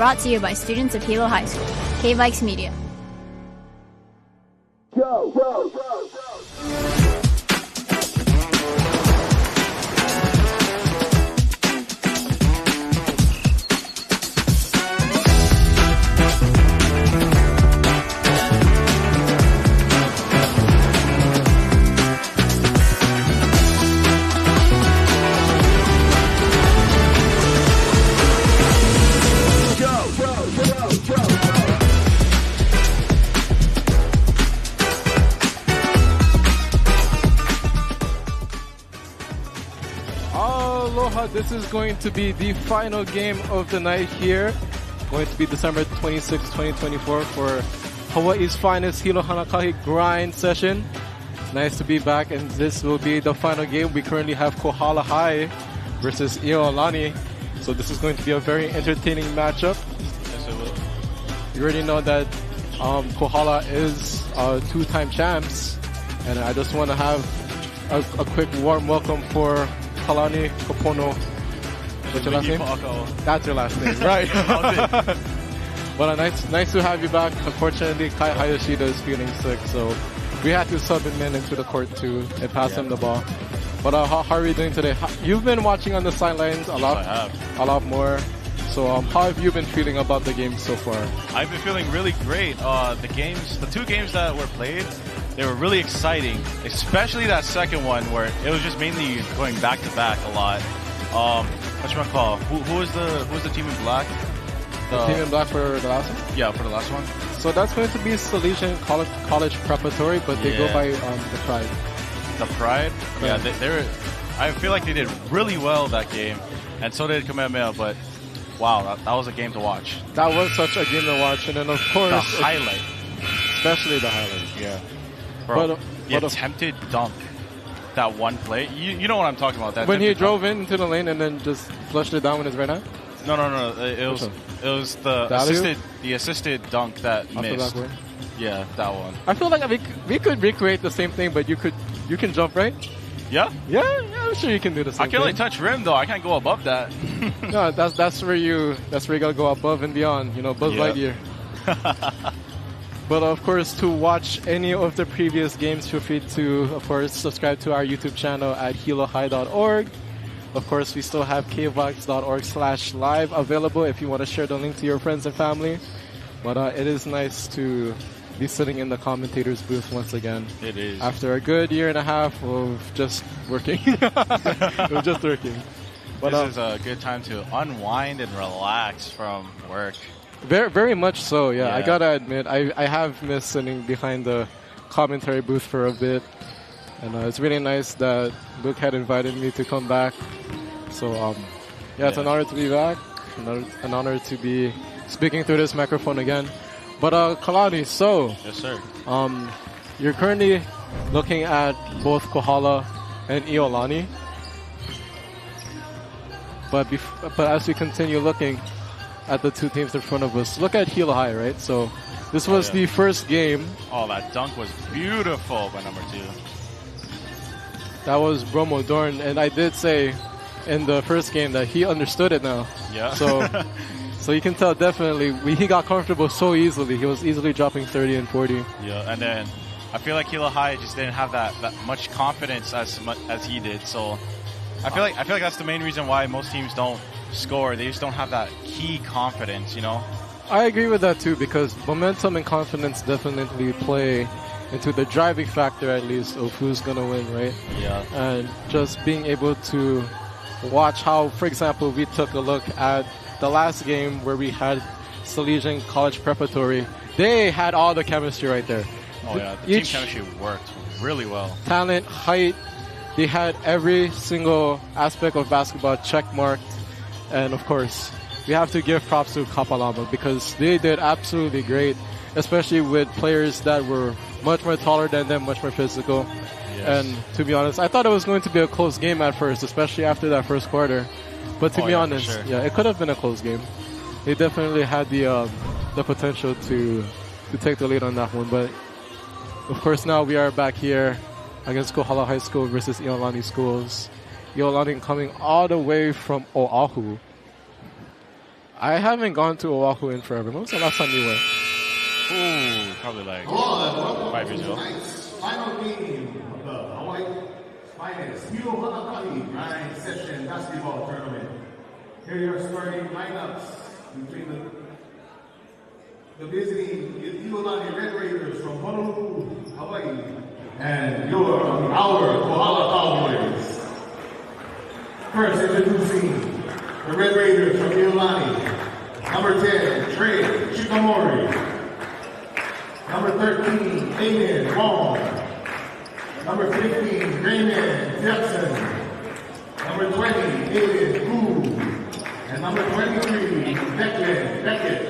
Brought to you by students of Hilo High School. K-Vikes Media. Go, go, go, go. This is going to be the final game of the night here. Going to be December 26, 2024 for Hawaii's finest Hilo Hanakahi grind session. Nice to be back, and this will be the final game. We currently have Kohala High versus Iolani. So this is going to be a very entertaining matchup. Yes, it will. You already know that Kohala is two-time champs, and I just want to have a quick warm welcome for Kalani Kopono. What's your last name? That's your last name, right? But nice to have you back. Unfortunately, Kai Hayashida is feeling sick, so we had to sub him into the court too and pass him the ball. But how are you doing today? You've been watching on the sidelines a lot more. So how have you been feeling about the game so far? I've been feeling really great. The two games that were played, they were really exciting, especially that second one where it was just mainly going back to back a lot. Whatchamacall? Who was the team in black? The team in black for the last one? Yeah, for the last one. So that's going to be Salesian College Preparatory, but they go by the Pride. The Pride? Yeah, they were. I feel like they did really well that game, and so did Kamehameha. But wow, that was a game to watch. That was such a game to watch, and then of course the highlight, especially the highlight. Yeah, bro, the attempted dunk. That one play, you know what I'm talking about. That when he drove into the lane and then just flushed it down with his right hand. No. It was the assisted dunk that missed. Yeah, that one. I feel like we could recreate the same thing, but you can jump, right? Yeah. I'm sure you can do the same. I can only touch rim though. I can't go above that. No, that's where you gotta go above and beyond. You know, Buzz Lightyear. But of course, to watch any of the previous games, feel free to, of course, subscribe to our YouTube channel at hilohigh.org. Of course, we still have kvox.org/live available if you want to share the link to your friends and family. But it is nice to be sitting in the commentator's booth once again. It is. After a good year and a half of just working. Of just working. But, this is a good time to unwind and relax from work. Very, very much so, yeah. I gotta admit, I have missed sitting behind the commentary booth for a bit. And it's really nice that Luke had invited me to come back. So, it's an honor to be back. An honor to be speaking through this microphone again. But, Kalani, so... Yes, sir. You're currently looking at both Kohala and Iolani. But as we continue looking at the two teams in front of us, look at Hilo High, right? So this was the first game. Oh, that dunk was beautiful by number 2. That was Bromo Dorn, and I did say in the first game that he understood it now. Yeah. So you can tell definitely he got comfortable so easily. He was easily dropping 30 and 40. Yeah, and then I feel like Hilo High just didn't have that much confidence as he did. So I feel like that's the main reason why most teams don't score. They just don't have that key confidence, you know? I agree with that too, because momentum and confidence definitely play into the driving factor, at least, of who's going to win, right? Yeah. And just being able to watch how, for example, we took a look at the last game where we had Salesian College Preparatory. They had all the chemistry right there. Oh, yeah. The team chemistry worked really well. Talent, height, they had every single aspect of basketball checkmarked. And of course, we have to give props to Kapalama because they did absolutely great, especially with players that were much more taller than them, much more physical. Yes. And to be honest, I thought it was going to be a close game at first, especially after that first quarter. But to be honest, it could have been a close game. They definitely had the potential to take the lead on that one. But of course, now we are back here against Kohala High School versus Iolani Schools. Iolani coming all the way from Oahu. I haven't gone to Oahu in forever. When was the last time you went? Ooh, probably like 5 years ago. Final game of the Hawaiian Hilo Hanakahi 9-session basketball tournament. Here are your starting lineups between the visiting Iolani Red Raiders from Honolulu, Hawaii, and our Kohala Cowboys. First, introducing the Red Raiders from Iolani. Number 10, Trey Shikamori. Number 13, Amen Wong. Number 15, Raymond Jackson. Number 20, David Gu. And number 23, Declan Beckett.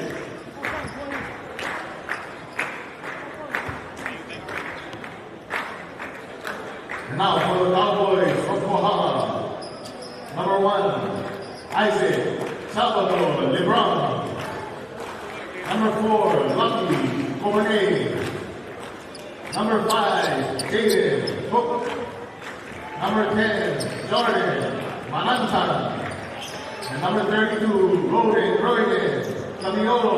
And now for the Cowboys from Kohala. Number 1, Isaac Salvador LeBron. Number 4, Lucky Kobane. Number 5, Jaden Hook. Number 10, Jordan Manantan. And number 32, Royden Camiolo.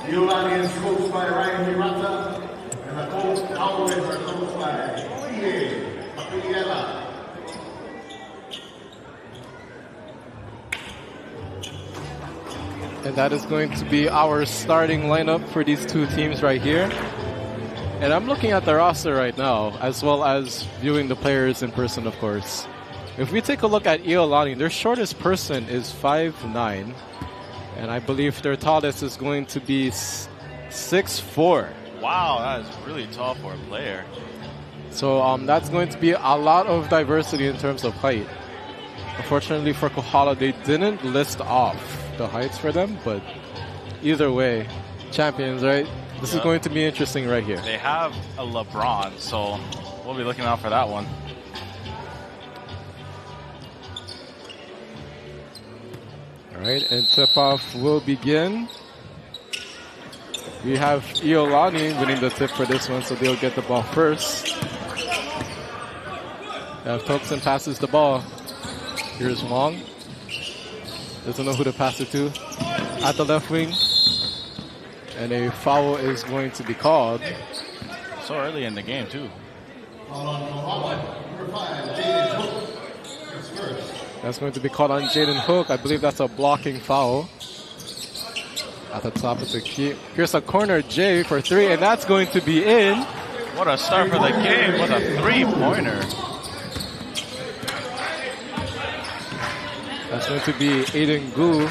The Iolani is coached by Ryan Hirata. And the Cowboys are coached by Ide Apiela. And that is going to be our starting lineup for these two teams right here. And I'm looking at the roster right now, as well as viewing the players in person, of course. If we take a look at Iolani, their shortest person is 5'9", and I believe their tallest is going to be 6'4". Wow, that is really tall for a player. So that's going to be a lot of diversity in terms of height. Unfortunately for Kohala, they didn't list off the heights for them, but either way, champions, right? This is going to be interesting right here. They have a LeBron, so we'll be looking out for that one. All right, and tip-off will begin. We have Iolani winning the tip for this one, so they'll get the ball first. Thompson passes the ball. Here's Wong. Doesn't know who to pass it to. At the left wing. And a foul is going to be called. So early in the game, too. That's going to be called on Jaden Hook. I believe that's a blocking foul. At the top of the key. Here's a corner J for 3, and that's going to be in. What a start for the game. What a 3-pointer. That's going to be Aiden Gu.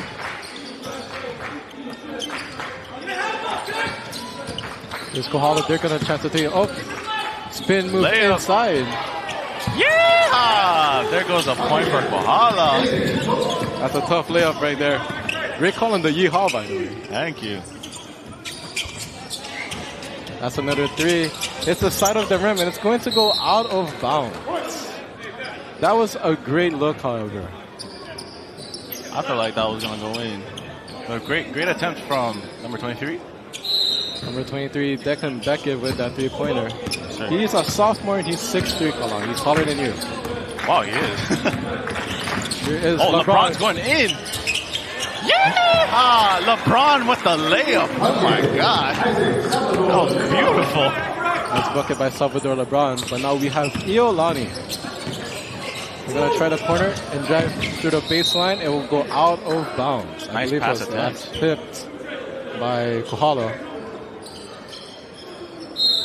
Here's Kohala. They're going to chance to take it. Oh, spin move Layup. Inside. Yeah! There goes a point for Kohala. That's a tough layup right there. Great call on the yeehaw, by the way. Thank you. That's another 3. It's the side of the rim, and it's going to go out of bounds. That was a great look, however. I feel like that was going to go in. But great attempt from number 23. Number 23, Declan Beckett with that 3-pointer. Sure. He's a sophomore and he's 6'3", Kohala. He's taller than you. Wow, he is. Here is LeBron's going in. Yeah! LeBron with the layup. Oh my God. That was beautiful. Nice bucket by Salvador LeBron. But now we have Iolani. We're going to try the corner and drive through the baseline. It will go out of bounds. I Nice believe pass that's attempt. tipped by Kohala.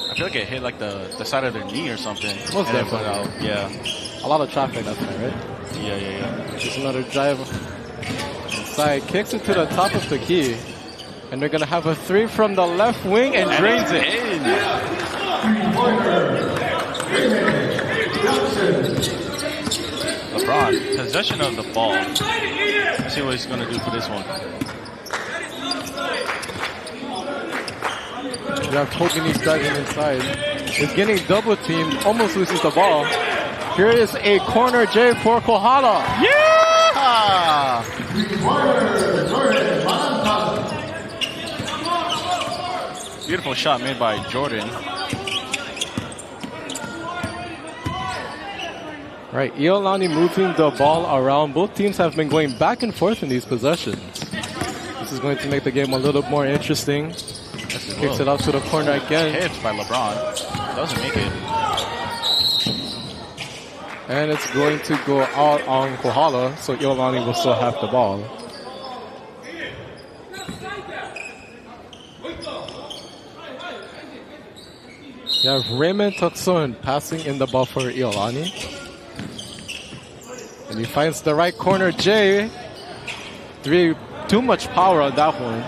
I feel like it hit like the side of their knee or something. Most And it went definitely. out. Yeah. A lot of traffic that time, right? Yeah. Just another drive inside. Kicks it to the top of the key. And they're going to have a 3 from the left wing and drains it. LeBron, possession of the ball. Let's see what he's going to do for this one. You have Tobin driving inside. He's getting double teamed, almost loses the ball. Here is a corner J for Kohala. Yeah! Beautiful shot made by Jordan. Right, Iolani moving the ball around. Both teams have been going back and forth in these possessions. This is going to make the game a little more interesting. Kicks it out to the corner again. Hits by LeBron. Doesn't make it. And it's going to go out on Kohala, so Iolani will still have the ball. You have Raymond Tatsun passing in the ball for Iolani. And he finds the right corner, Jay. Too much power on that one.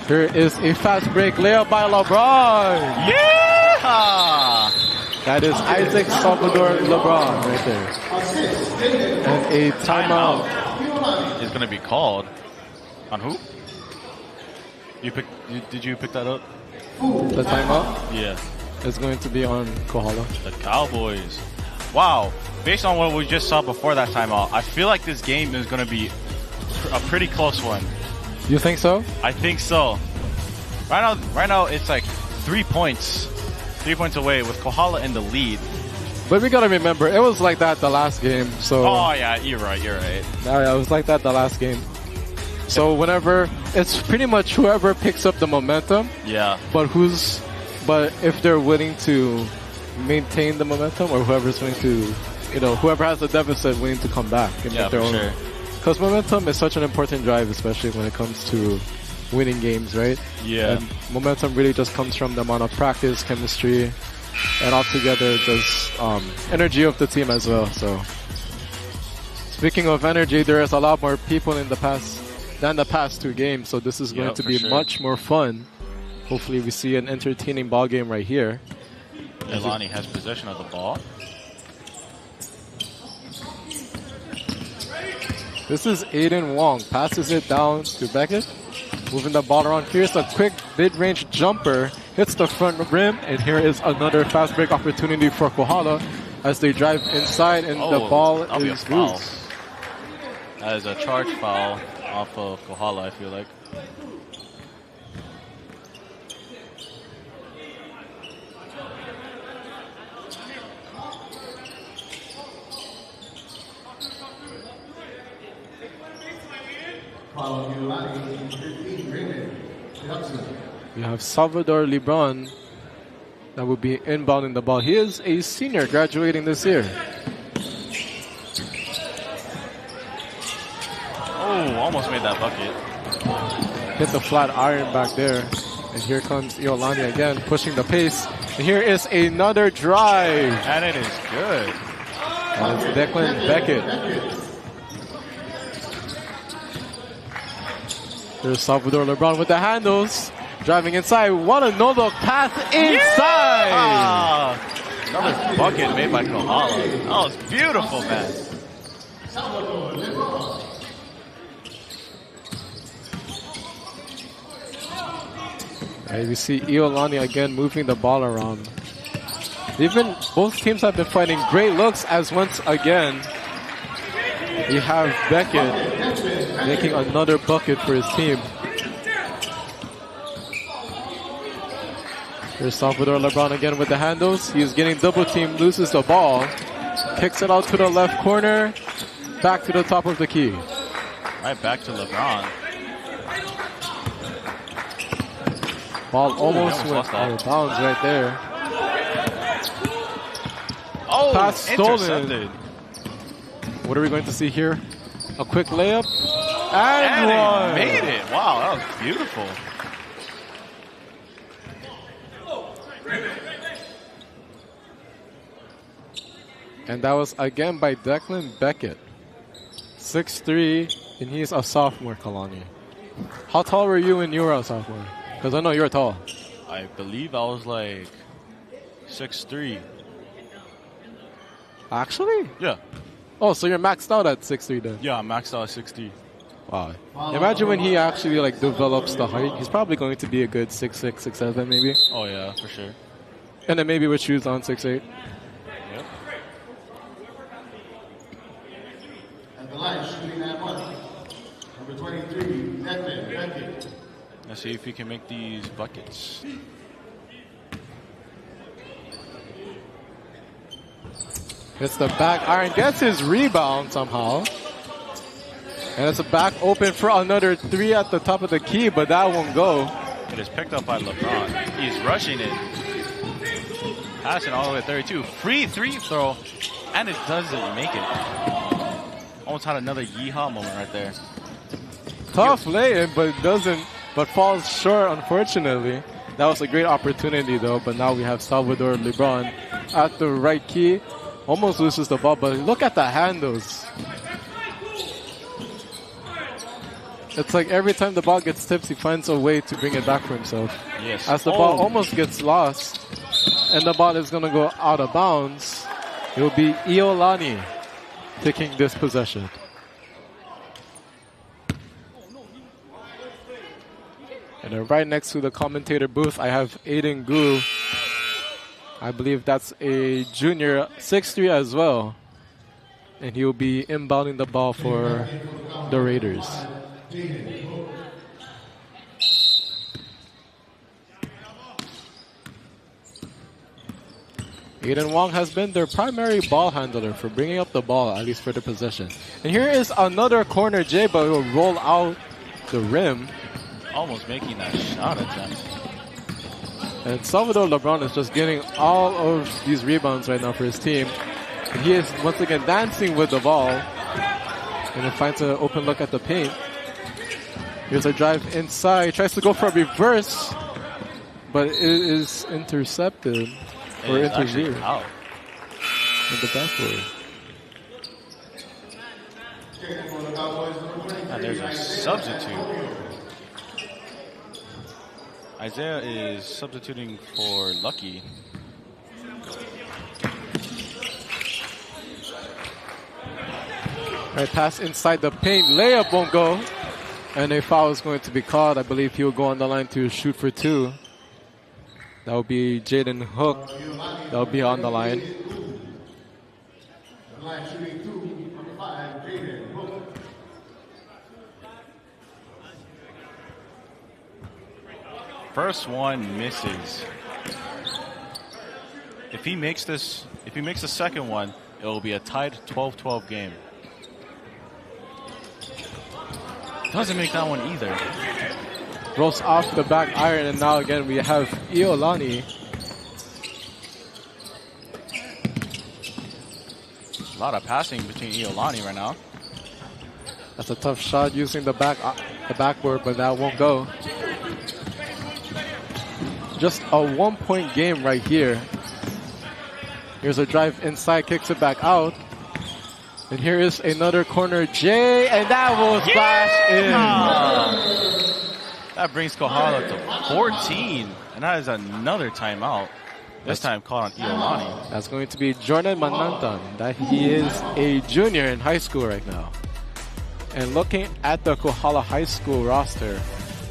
Here is a fast break layup by LeBron. Yeah! That is Isaac Salvador LeBron right there. And a timeout is going to be called. On who? Did you pick that up? The timeout? Yeah. It's going to be on Kohala. The Cowboys. Wow. Based on what we just saw before that timeout, I feel like this game is going to be a pretty close one. You think so? I think so. Right now it's like 3 points. 3 points away with Kohala in the lead. But we gotta remember, it was like that the last game. So. Oh yeah, you're right. Yeah, it was like that the last game. So whenever it's pretty much whoever picks up the momentum. Yeah. But if they're willing to maintain the momentum, or whoever's willing to, whoever has the deficit willing to come back and make their own. Sure. Because momentum is such an important drive, especially when it comes to winning games, right? Yeah. And momentum really just comes from the amount of practice, chemistry, and altogether just energy of the team as well. So, speaking of energy, there is a lot more people than the past 2 games. So this is going to be much more fun. Hopefully, we see an entertaining ball game right here. Iolani has possession of the ball. This is Aiden Wong. Passes it down to Beckett. Moving the ball around. Here's a quick mid-range jumper. Hits the front rim. And here is another fast break opportunity for Kohala as they drive inside and the ball is loose. That is a charge foul off of Kohala, I feel like. We have Salvador Lebron that will be inbounding the ball. He is a senior graduating this year. Oh, almost made that bucket. Hit the flat iron back there. And here comes Iolani again, pushing the pace. And here is another drive. And it is good. And it's Declan Beckett. There's Salvador LeBron with the handles. Driving inside. What a no-look pass inside. Yeah! Another bucket made by Kohala. That was beautiful, man. Right, we see Iolani again moving the ball around. Both teams have been finding great looks as once again we have Beckett making another bucket for his team. Here's Salvador LeBron again with the handles. He's getting double teamed, loses the ball. Kicks it out to the left corner. Back to the top of the key. Right back to LeBron. Ball almost went out of bounds right there. Oh, pass stolen. Intercepted. What are we going to see here? A quick layup. And one. he made it. Wow, that was beautiful. And that was again by Declan Beckett. 6'3", and he's a sophomore, Kalani. How tall were you when you were a sophomore? Because I know you're tall. I believe I was like 6'3". Actually? Yeah. Oh, so you're maxed out at 6'3" then? Yeah, I'm maxed out at 6'3". Wow. Imagine when he actually develops the height. He's probably going to be a good 6'6", 6'7", maybe. Oh yeah, for sure. And then maybe with shoes on 6'8". Yep. At the line, shooting at one. Number 23, Declan Beckett. Let's see if he can make these buckets. It's the back iron, gets his rebound somehow. And it's a back open for another 3 at the top of the key, but that won't go. It is picked up by LeBron. He's rushing it. Passing all the way to 32. Free 3 throw. And it doesn't make it. Almost had another yeehaw moment right there. Tough lay-in, but falls short, unfortunately. That was a great opportunity, though. But now we have Salvador LeBron at the right key. Almost loses the ball, but look at the handles. It's like every time the ball gets tipped, he finds a way to bring it back for himself. Yes. As the ball almost gets lost, and the ball is going to go out of bounds, it will be Iolani taking this possession. And then right next to the commentator booth, I have Aiden Gu. I believe that's a junior, 6'3" as well. And he will be inbounding the ball for the Raiders. Aiden Wong has been their primary ball handler for bringing up the ball, at least for the possession. And here is another corner J, but will roll out the rim. Almost making that shot attempt. And Salvador LeBron is just getting all of these rebounds right now for his team. And he is once again dancing with the ball. And he finds an open look at the paint. Here's a drive inside. Tries to go for a reverse. But it is intercepted. Or interfered. Out. In the backboard. And there's a substitute. Isaiah is substituting for Lucky. Right, pass inside the paint. Layup won't go. And a foul is going to be called. I believe he'll go on the line to shoot for 2. That will be Jaden Hook. That will be on the line. First one misses. If he makes the second one, it will be a tied 12-12 game. Doesn't make that one either. Rolls off the back iron, and now again we have Iolani. A lot of passing between Iolani right now. That's a tough shot using the backboard, but that won't go. Just a 1-point game right here. Here's a drive inside, kicks it back out. And here is another corner J, and that will splash in. That brings Kohala to 14, and that is another timeout. This time called on Iolani. That's going to be Jordan Manantan. That he is a junior in high school right now. And looking at the Kohala High School roster,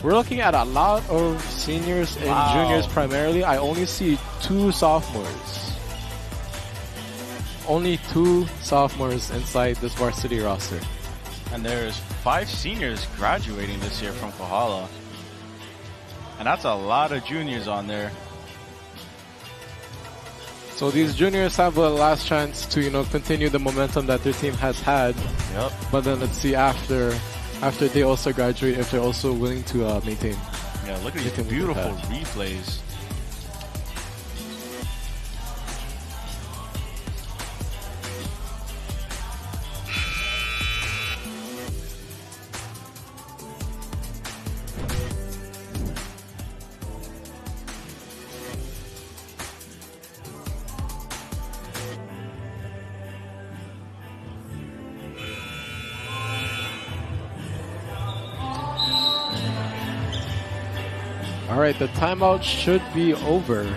we're looking at a lot of seniors and juniors primarily. I only see 2 sophomores. Only 2 sophomores inside this varsity roster. And there's 5 seniors graduating this year from Kohala. And that's a lot of juniors on there. So these juniors have a last chance to, continue the momentum that their team has had. Yep. But then let's see after they also graduate if they're also willing to maintain. Yeah, look at these beautiful replays. All right, the timeout should be over.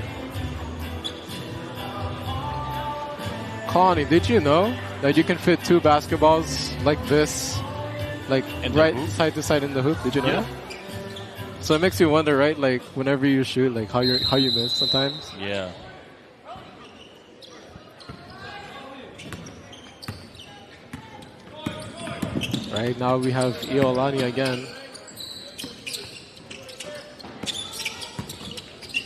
Connie, did you know that you can fit 2 basketballs like this, like right side to side in the hoop? Did you know that? So it makes you wonder, right? Like whenever you shoot, like how you miss sometimes. Yeah. Right now we have Iolani again.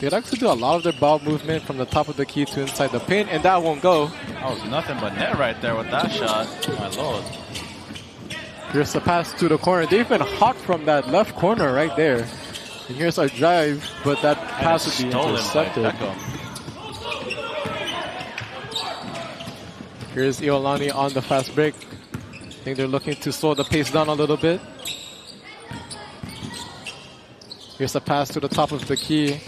They like to do a lot of their ball movement from the top of the key to inside the paint, and that won't go. That was nothing but net right there with that shot. My lord. Here's the pass to the corner. They've been hot from that left corner right there. And here's a drive, but that pass would be intercepted. Here's Iolani on the fast break. I think they're looking to slow the pace down a little bit. Here's a pass to the top of the key.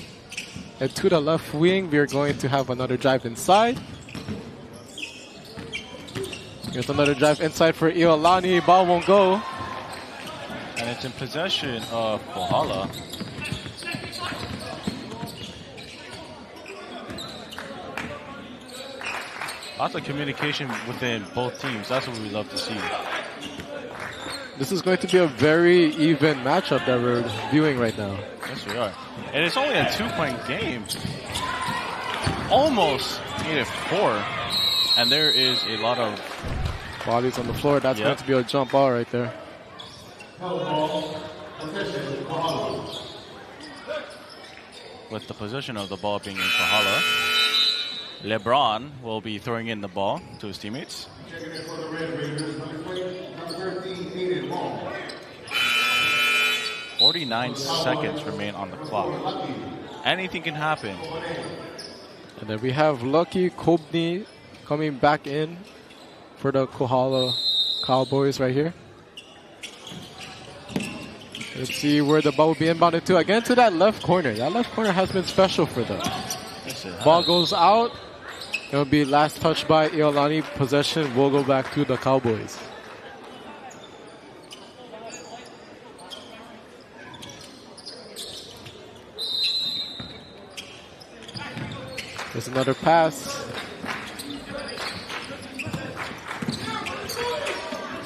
And to the left wing, we're going to have another drive inside. Here's another drive inside for Iolani. Ball won't go. And it's in possession of Kohala. Lots of communication within both teams. That's what we love to see. This is going to be a very even matchup that we're viewing right now. Yes, we are. And it's only a 2-point game. Almost made it 4. And there is a lot of bodies on the floor. That's going to be a jump ball right there. With the position of the ball being in Kohala, LeBron will be throwing in the ball to his teammates. 49 seconds remain on the clock. Anything can happen. And then we have Lucky Kobni coming back in for the Kohala Cowboys right here. Let's see where the ball will be inbounded to. Again to that left corner. That left corner has been special for them. Ball goes out. It'll be last touch by Iolani. Possession will go back to the Cowboys. There's another pass.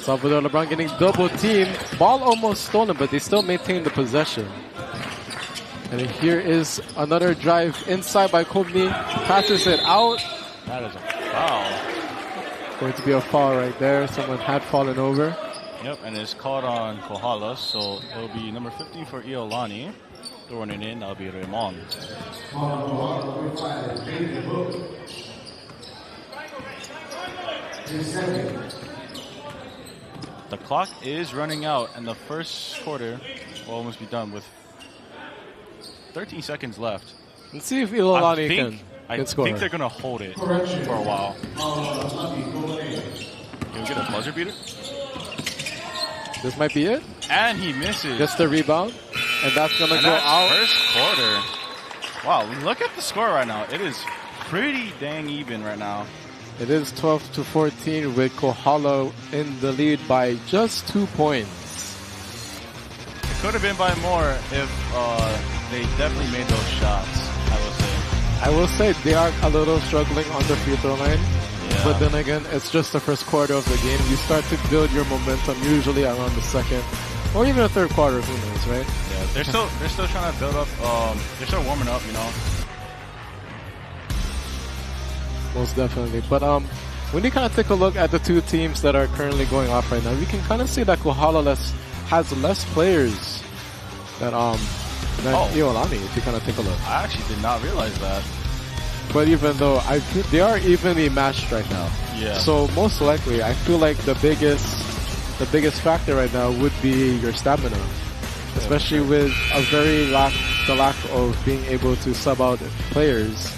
Salvador LeBron getting double teamed. Ball almost stolen, but they still maintain the possession. And here is another drive inside by Kobni. Passes it out. That is a foul. Going to be a foul right there. Someone had fallen over. Yep, and it's called on Kohala, so it'll be number 15 for Iolani. Throwing it in, that'll be Raymond. The clock is running out, and the first quarter will almost be done with 13 seconds left. Let's see if Iolani can score. I think they're going to hold it for a while. Can we get a buzzer beater? This might be it. And he misses. Gets the rebound. And that's going to go out. First quarter. Wow, look at the score right now. It is pretty dang even right now. It is 12-14 with Kohala in the lead by just 2 points. It could have been by more if they definitely made those shots, I will say they are a little struggling on the free throw line. Yeah. But then again, it's just the first quarter of the game. You start to build your momentum usually around the second or even the third quarter, who knows, right? Yeah, they're still trying to build up. They're still warming up, you know. Most definitely. But when you kind of take a look at the two teams that are currently going off right now, we can kind of see that Kohala has less players than Iolani, if you kind of take a look. I actually did not realize that. But even though they are evenly matched right now. Yeah. So most likely, I feel like the biggest factor right now would be your stamina, especially with the lack of being able to sub out players.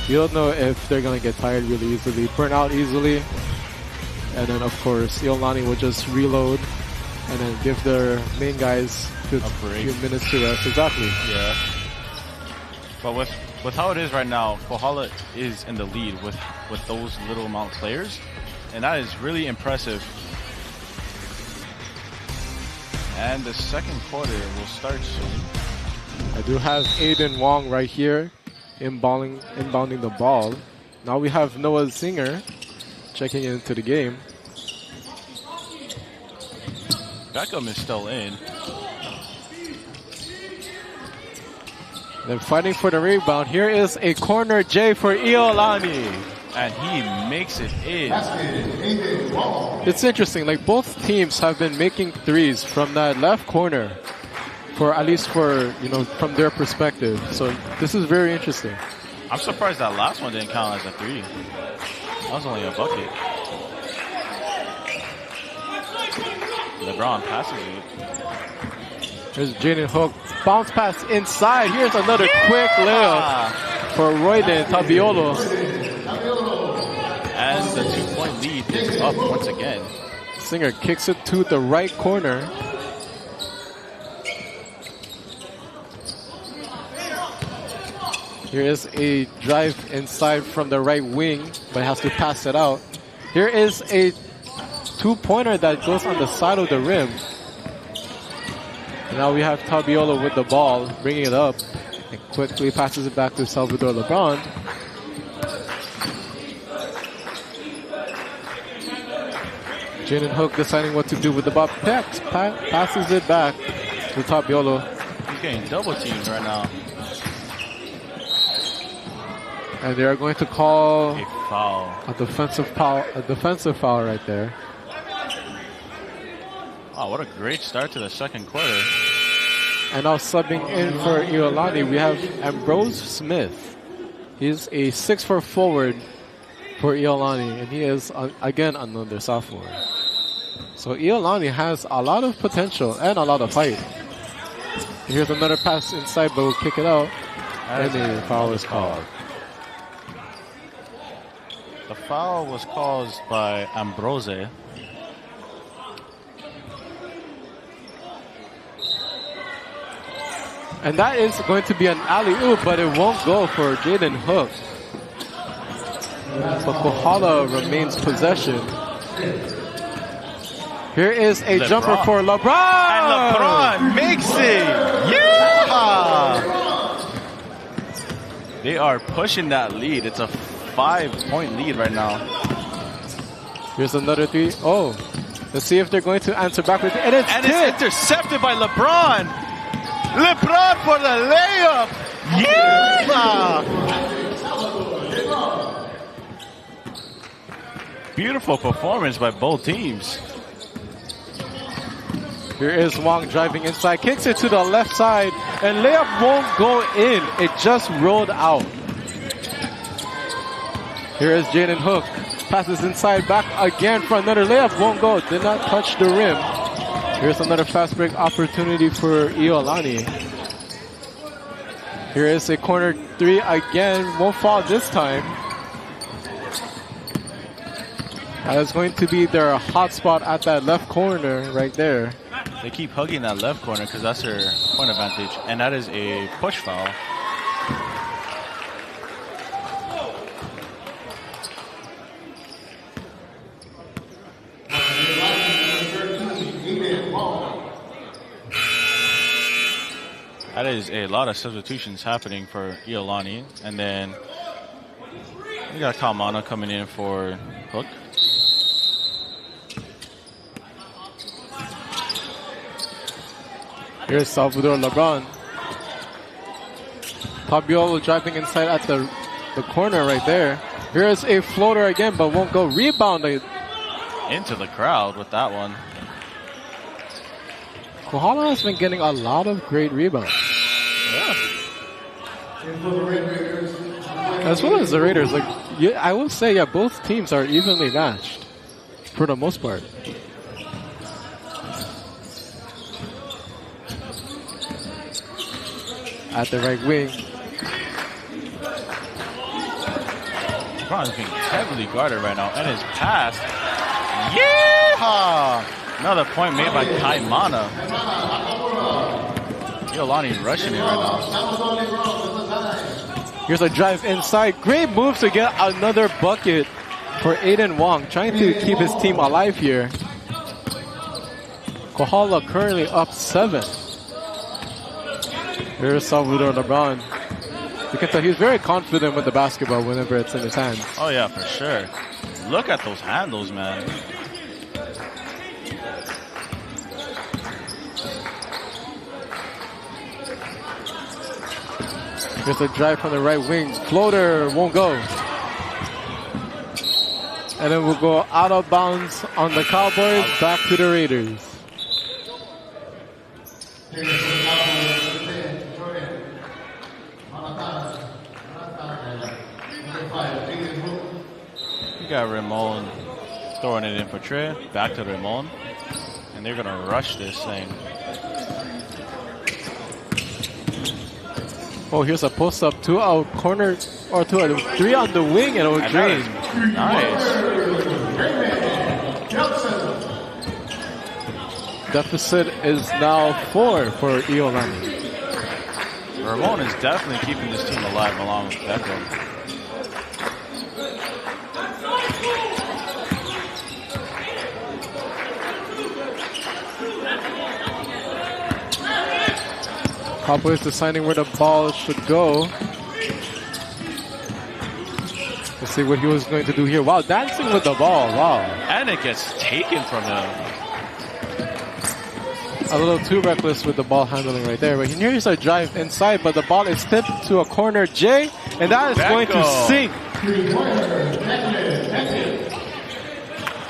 You don't know if they're gonna get tired really easily, burn out easily, and then of course Iolani will just reload and then give their main guys a few minutes to rest. Exactly. Yeah. But with how it is right now, Kohala is in the lead with those little amount of players, and that is really impressive. And the second quarter will start soon. I do have Aiden Wong right here inbounding the ball. Now we have Noah Singer checking into the game. Beckham is still in. Then fighting for the rebound. Here is a corner J for Iolani. And he makes it in. It's interesting, like both teams have been making threes from that left corner at least from their perspective. So this is very interesting. I'm surprised that last one didn't count as a 3. That was only a bucket. LeBron passes it. Here's Jaden Hook. Bounce pass inside. Here's another quick layup for Royden Tabiolo. And the 2-point lead is up once again. Singer kicks it to the right corner. Here is a drive inside from the right wing, but has to pass it out. Here is a 2-pointer that goes on the side of the rim. And now we have Tabiolo with the ball, bringing it up, and quickly passes it back to Salvador LeBron. Jaden Hook deciding what to do with the ball. Passes it back to Tabiolo. He's getting double teamed right now. And they are going to call a foul. A defensive foul right there. Oh, what a great start to the second quarter. And now subbing in for Iolani, we have Ambrose Smith. He's a 6'4" forward for Iolani, and he is, again, another sophomore. So Iolani has a lot of potential and a lot of height. Here's another pass inside, but we'll kick it out. And the foul is called. The foul was caused by Ambrose. And that is going to be an alley-oop, but it won't go for Jaden Hook. But Kohala remains possession. Here is a jumper for LeBron. And LeBron makes it. Yeah! They are pushing that lead. It's a 5-point lead right now. Here's another 3. Oh, let's see if they're going to answer back with it. And it's intercepted by LeBron. LeBron for the layup. Yeah! Beautiful performance by both teams. Here is Wong driving inside, kicks it to the left side, and layup won't go in. It just rolled out. Here is Jaden Hook. Passes inside, back again for another layup. Won't go. Did not touch the rim. Here's another fast break opportunity for Iolani. Here is a corner 3 again. Won't fall this time. That is going to be their hot spot at that left corner right there. They keep hugging that left corner because that's their point advantage. And that is a push foul. That is a lot of substitutions happening for Iolani. And then we got Kalmana coming in for Hook. Here's Salvador LeBron. Tabiolo driving inside at the corner right there. Here's a floater again, but won't go. Rebounded into the crowd with that one. Kohala has been getting a lot of great rebounds. Yeah. As well as the Raiders. Like, yeah, I will say, both teams are evenly matched for the most part. At the right wing. LeBron's being heavily guarded right now, and his pass. Yeah! Another point made by Kaimana. Iolani rushing it right now. Here's a drive inside. Great move to get another bucket for Aiden Wong, trying to keep his team alive here. Kohala currently up 7. Here's Salvador LeBron. You can tell he's very confident with the basketball whenever it's in his hands. Oh yeah, for sure. Look at those handles, man. Here's a drive from the right wing. Floater won't go. And then we'll go out of bounds on the Cowboys, back to the Raiders. got Ramon throwing it in for Trey. Back to Ramon. And they're going to rush this thing. Oh, here's a post up to a corner or to a 3 on the wing and it'll drain. Nice. Deficit is now 4 for Iolani. Ramon is definitely keeping this team alive along with Beckham. Cowboys deciding where the ball should go. Let's see what he was going to do here. Wow, dancing with the ball. Wow. And it gets taken from him. A little too reckless with the ball handling right there. But here's a drive inside, but the ball is tipped to a corner J, and that is going to sink.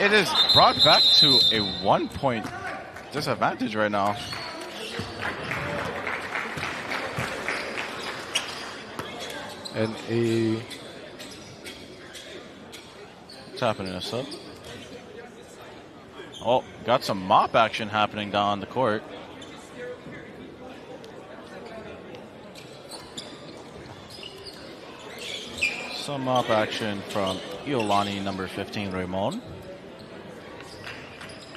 It is brought back to a 1-point disadvantage right now. And what's happening, a sub? Oh, got some mop action happening down on the court. Some mop action from Iolani, number 15, Ramon.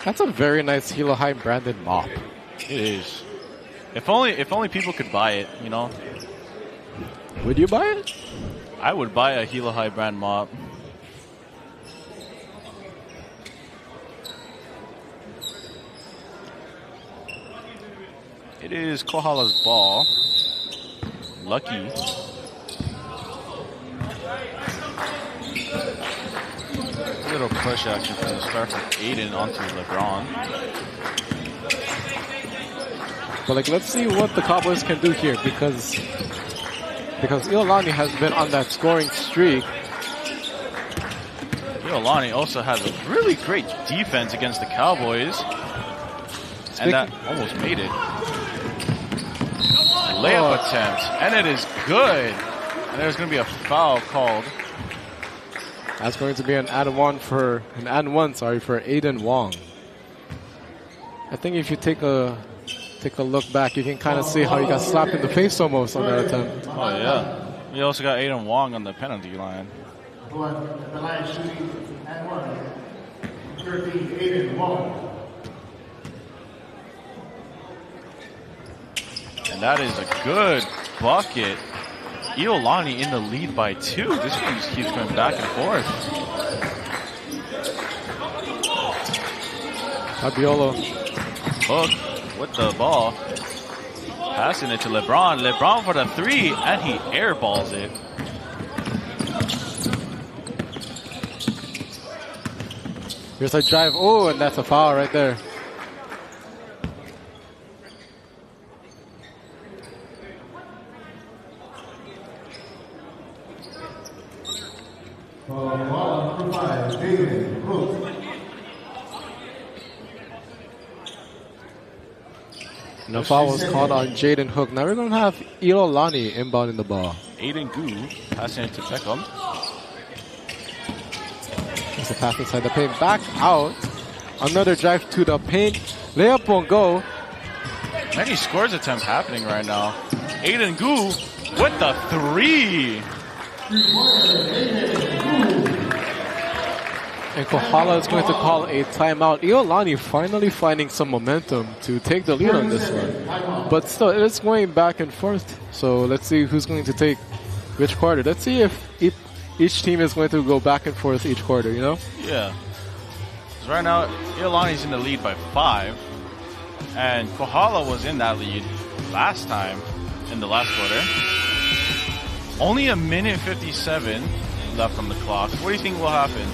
That's a very nice Hilo High branded mop. It is. If only people could buy it, you know. Would you buy it? I would buy a Hilo High brand mop. It is Kohala's ball. Lucky. A little push action from the start from Aiden onto LeBron. But like, let's see what the Cowboys can do here because Iolani has been on that scoring streak. Iolani also has a really great defense against the Cowboys. And that almost made it. Layup attempt, and it is good. And there's going to be a foul called. That's going to be an and one for Aiden Wong. I think if you take a look back, you can kind of see how he got slapped in the face almost on that attempt. Oh yeah. We also got Aiden Wong on the penalty line. The line shooting and 1. 13, Aiden Wong. And that is a good bucket. Iolani in the lead by 2. This one just keeps going back and forth. Fabiola. Hook with the ball. Passing it to LeBron. LeBron for the 3, and he airballs it. Here's a drive. Oh, and that's a foul right there. And a foul was called on Jaden Hook. Now we're going to have Iolani inbounding the ball. Aiden Gu passing it to Beckham. There's a pass inside the paint. Back out. Another drive to the paint. Layup won't go. Many scores attempt happening right now. Aiden Gu with the 3. And Kohala is going to call a timeout. Iolani finally finding some momentum to take the lead on this one. But still, it is going back and forth. So let's see who's going to take which quarter. Let's see if each team is going to go back and forth each quarter, you know? Yeah. Because right now, Iolani's in the lead by 5. And Kohala was in that lead last time in the last quarter. Only a minute 57 left on the clock. What do you think will happen?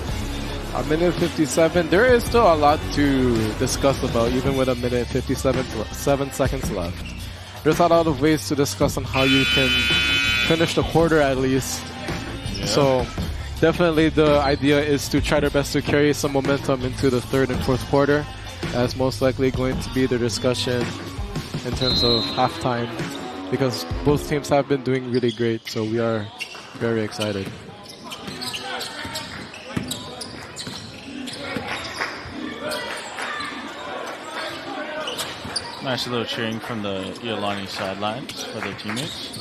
A minute 57. There is still a lot to discuss about, even with a minute 57, 7 seconds left. There's a lot of ways to discuss on how you can finish the quarter at least. Yeah. So definitely the idea is to try their best to carry some momentum into the third and fourth quarter. That's most likely going to be the discussion in terms of halftime, because both teams have been doing really great, so we are very excited. Nice little cheering from the Iolani sidelines for their teammates.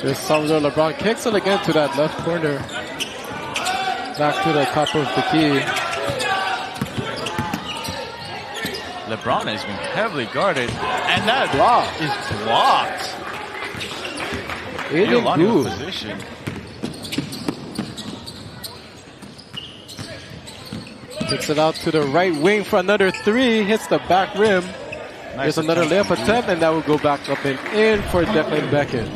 There's Salvador LeBron kicks it again to that left corner. Back to the top of the key. LeBron has been heavily guarded, and that is blocked. Iolani with position. Kicks it out to the right wing for another three. Hits the back rim. Nice. There's another layup attempt, and that will go back up and in for Declan Beckett.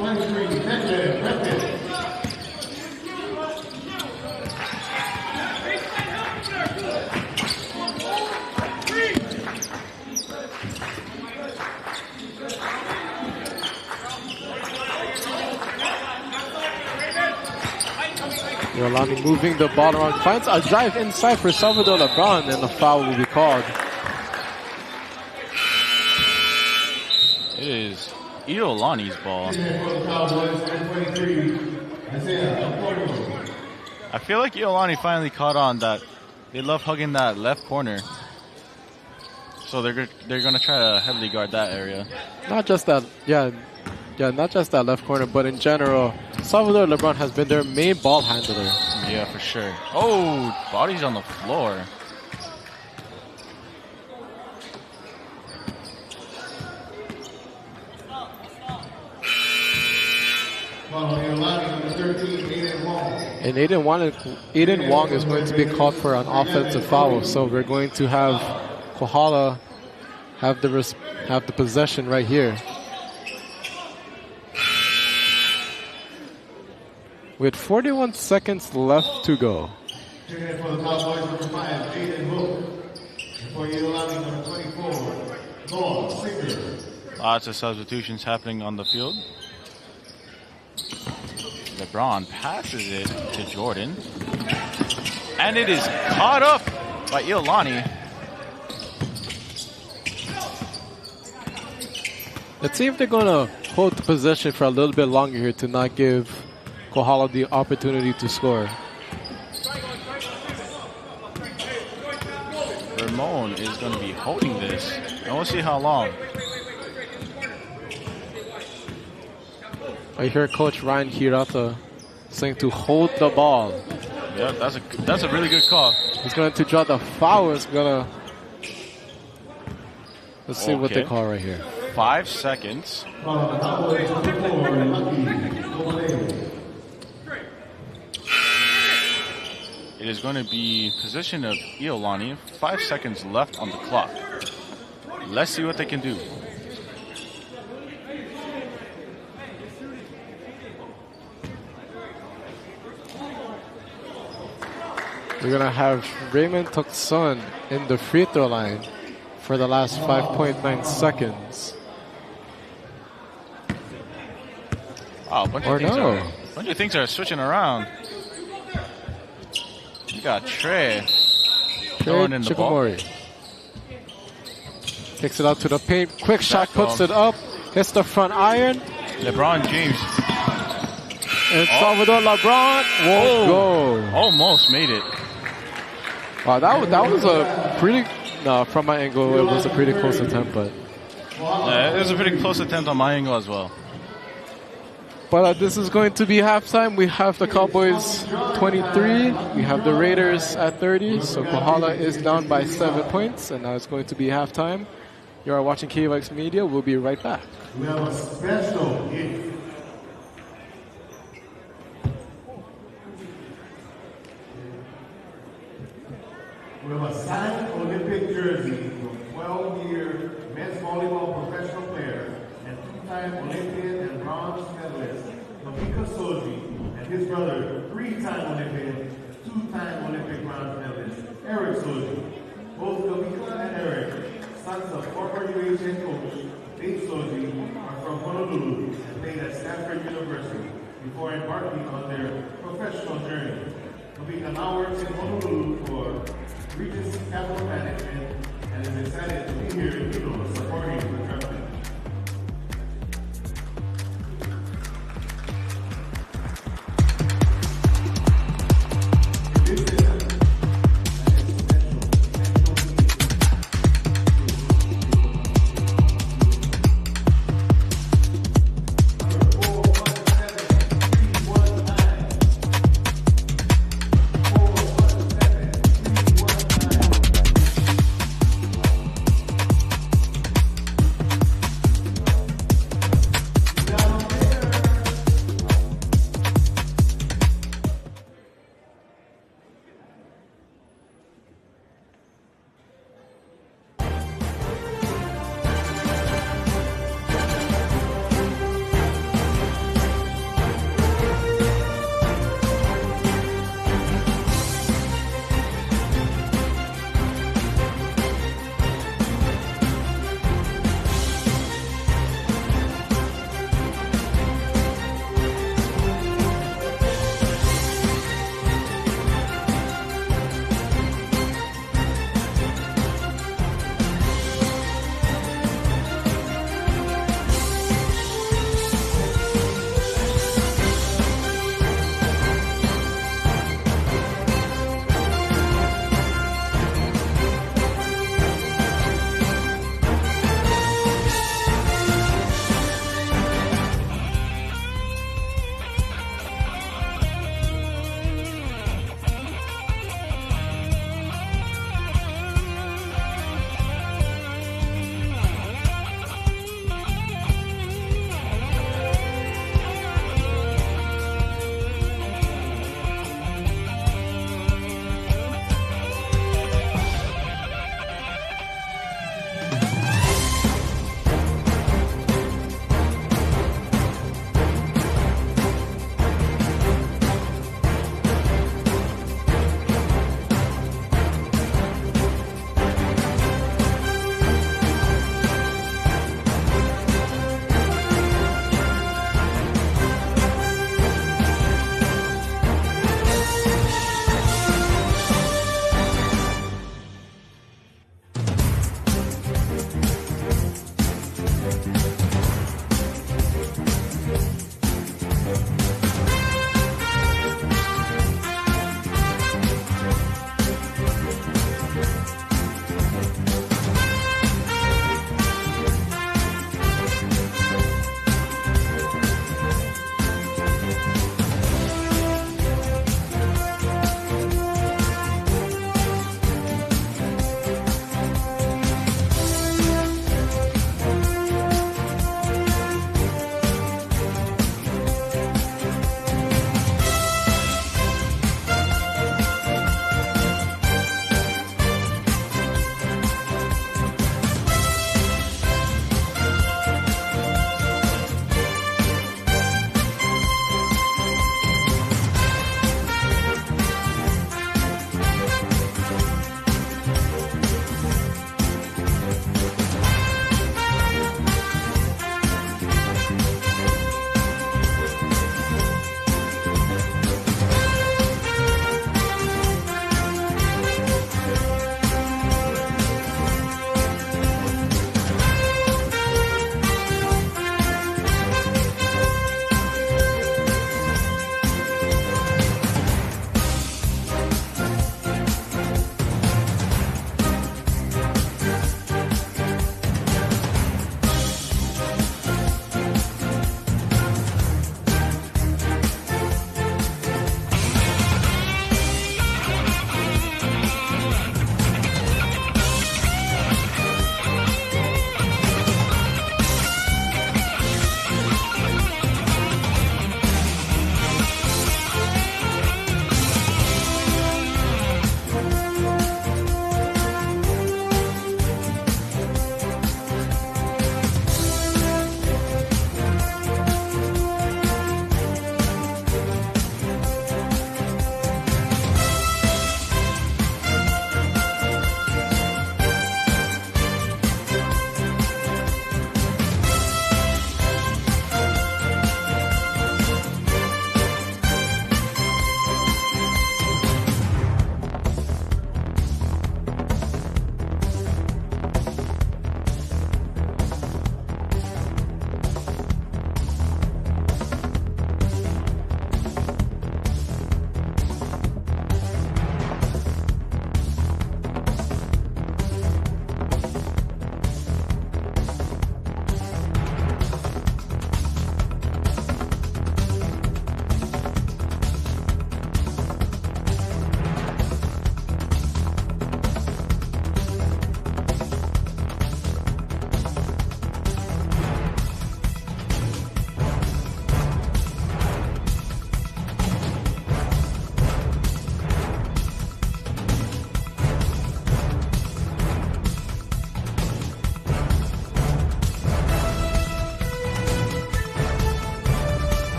Iolani moving the ball around, finds a drive inside for Salvador LeBron, and the foul will be called. It is Iolani's ball. I feel like Iolani finally caught on that they love hugging that left corner. So they're going to try to heavily guard that area. Not just that, not just that left corner, but in general, Salvador LeBron has been their main ball handler. Yeah, for sure. Oh, body's on the floor. And Aiden Wong is going to be called for an offensive foul, so we're going to have Kohala have the possession right here. With 41 seconds left to go. For the Cowboys, number 5, Aiden Hawk. And for Iolani, number 24, Noah Singer. Lots of substitutions happening on the field. LeBron passes it to Jordan. And it is caught up by Iolani. Let's see if they're going to hold the possession for a little bit longer here to not give Kohala the opportunity to score. Ramon is going to be holding this. And we'll see how long. I hear Coach Ryan Hirata saying to hold the ball. Yeah, that's a really good call. He's going to draw the foul. Let's see what they call right here. 5 seconds. It is going to be position of Iolani. 5 seconds left on the clock. Let's see what they can do. We're going to have Raymond Tucson in the free throw line for the last 5.9 seconds. Wow, a bunch of things are switching around. You got Trey throwing in the ball. Kicks it out to the paint. Quick shot, puts it up. Hits the front iron. LeBron James. And Salvador LeBron won't go. Almost made it. Wow, that was a pretty... No, from my angle, it was a pretty close attempt, but... Yeah, it was a pretty close attempt on my angle as well. But this is going to be halftime. We have the Cowboys 23. We have the Raiders at 30. So Kohala is down by 7 points, and now it's going to be halftime. You are watching KVIX Media. We'll be right back. We have a special gift. We have a signed Olympic jersey from 12-year men's volleyball professional player and two-time Olympian and bronze medalist Nobika Soji and his brother, three-time Olympian, two-time Olympic bronze medalist Eric Soji. Both Nobika and Eric, sons of former UH head coach Dave Soji, are from Honolulu and played at Stanford University before embarking on their professional journey. Nobika now works in Honolulu for Regency Capital Management and is excited to be here in Hilo supporting the tournament. This is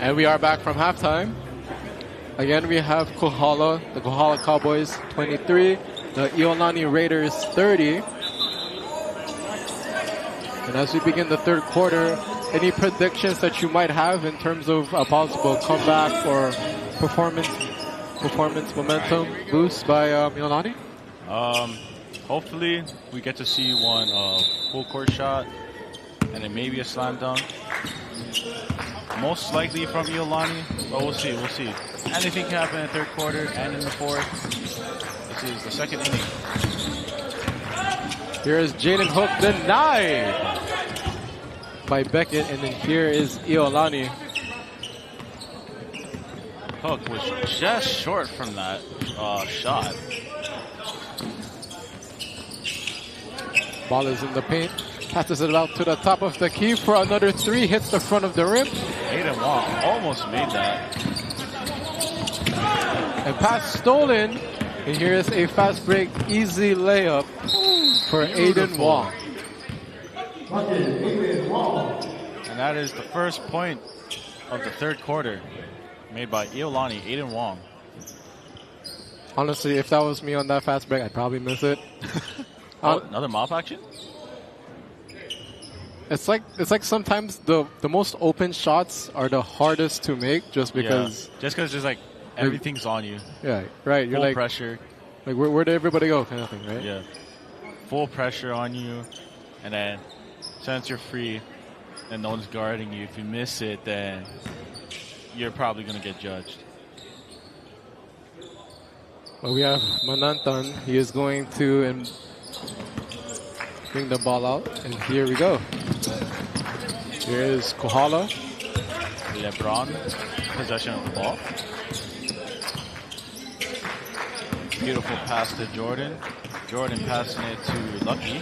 And we are back from halftime. Again, we have Kohala, the Kohala Cowboys 23, the Iolani Raiders 30. And as we begin the third quarter, any predictions that you might have in terms of a possible comeback or performance momentum boost by Iolani? Hopefully, we get to see one full court shot and then maybe a slam dunk. Most likely from Iolani, but we'll see. Anything can happen in the third quarter and in the fourth. This is the second inning. Here is Jaden Hook denied by Beckett, and then here is Iolani. Hook was just short from that shot. Ball is in the paint. Passes it out to the top of the key for another three. Hits the front of the rim. Aiden Wong almost made that. And pass stolen. And here is a fast break, easy layup for Aiden Wong. And that is the first point of the third quarter, made by Iolani, Aiden Wong. Honestly, if that was me on that fast break, I'd probably miss it. Oh, another mop action? It's like sometimes the most open shots are the hardest to make, just because. Yeah. Just because there's like everything's on you. Yeah, right. You're Full like pressure. Like where did everybody go, kind of thing, right? Yeah. Full pressure on you, and then since you're free, and no one's guarding you, if you miss it, then you're probably gonna get judged. Well, we have Manantan. He is going to bring the ball out, and here we go. Here is Kohala. LeBron, possession of the ball. Beautiful pass to Jordan. Jordan passing it to Lucky.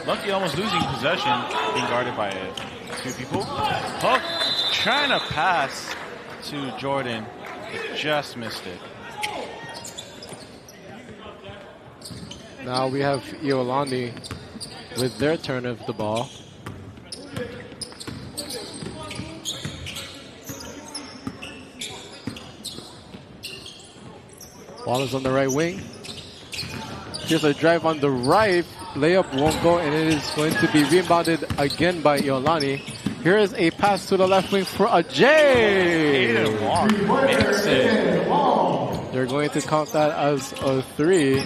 Lucky almost losing possession, being guarded by two people. Hook trying to pass to Jordan, but just missed it. Now we have Iolani with their turn of the ball. Ball is on the right wing. Here's a drive on the right. Layup won't go, and it is going to be rebounded again by Iolani. Here is a pass to the left wing for a J. They're going to count that as a three.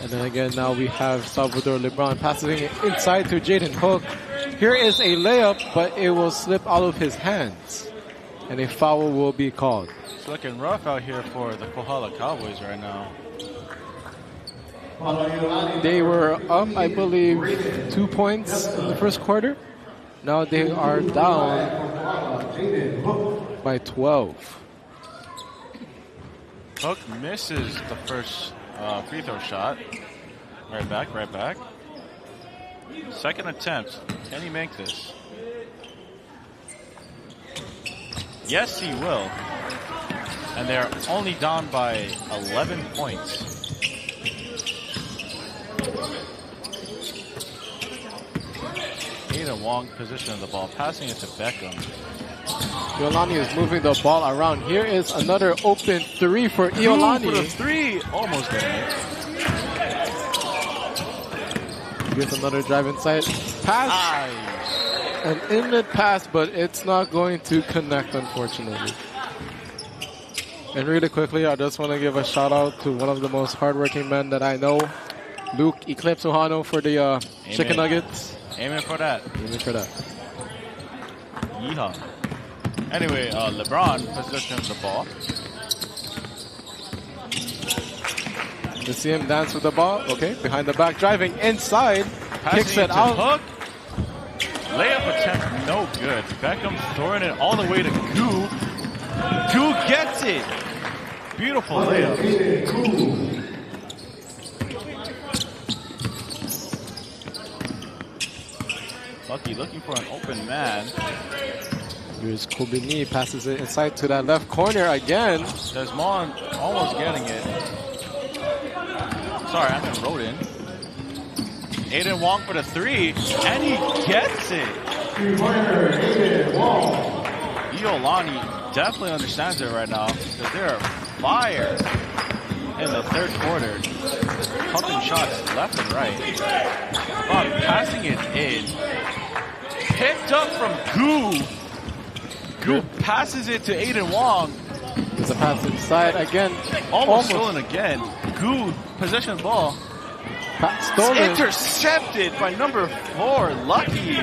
And then again, now we have Salvador LeBron passing it inside to Jaden Hook. Here is a layup, but it will slip out of his hands. And a foul will be called. It's looking rough out here for the Kohala Cowboys right now. They were up, I believe, 2 points in the first quarter. Now they are down by 12. Hook misses the first free throw shot. Right back. Second attempt. Can he make this? Yes, he will. And they're only down by 11 points. Aiden Wong position of the ball, passing it to Beckham. Iolani is moving the ball around. Here is another open three for Iolani. For the three, almost getting it. Here's another drive inside. Pass. An inlet pass, but it's not going to connect, unfortunately. And really quickly, I just want to give a shout out to one of the most hardworking men that I know, Luke Eclipse Ohano, for the chicken nuggets. Aiming for that. Yeehaw. Anyway, LeBron possessions the ball. You see him dance with the ball. Okay, behind the back, driving inside. Passing kicks it out. Hook. Layup attempt, no good. Beckham throwing it all the way to Goo. Goo gets it. Beautiful layup. Lucky looking for an open man. Here's Kobini, passes it inside to that left corner again. Desmond almost getting it. Sorry, I meant Rodin. Aiden Wong for the three, and he gets it. Three-pointer, David Wall. Iolani definitely understands it right now because they're fire in the third quarter. Pumping shots left and right. Passing it in. Picked up from Gu. Gu passes it to Aiden Wong. There's a pass inside again. Almost stolen again. Gu, possession ball. Stolen. Intercepted by number 4, Lucky.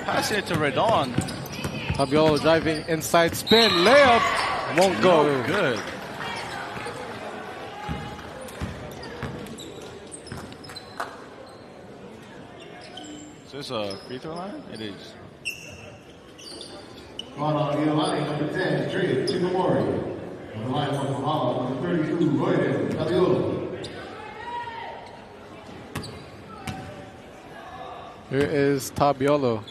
Passing it to Redon. Tabiolo driving inside spin. Layup. Won't go. No good. Is this a free throw line? It is. On Iolani, number 10, Trey Chikamori. On the line from Kohala, number 32, Royden Tabiolo. Here is Tabiolo.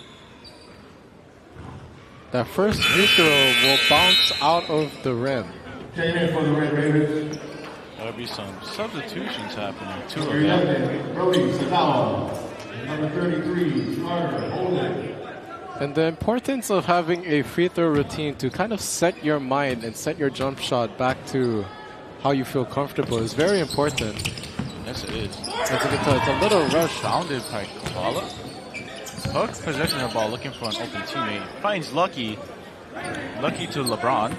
That first free throw will bounce out of the rim. Checking in for the Red Raiders. There'll be some substitutions happening. 2 of Number them. 11, Brody Sakawa. Number 33, Carter Holden. And the importance of having a free throw routine to kind of set your mind and set your jump shot back to how you feel comfortable is very important. Yes, it is. As you can tell, it's a little rush. Bounded by Kohala. Hook possession of the ball, looking for an open teammate. Finds Lucky. Lucky to LeBron.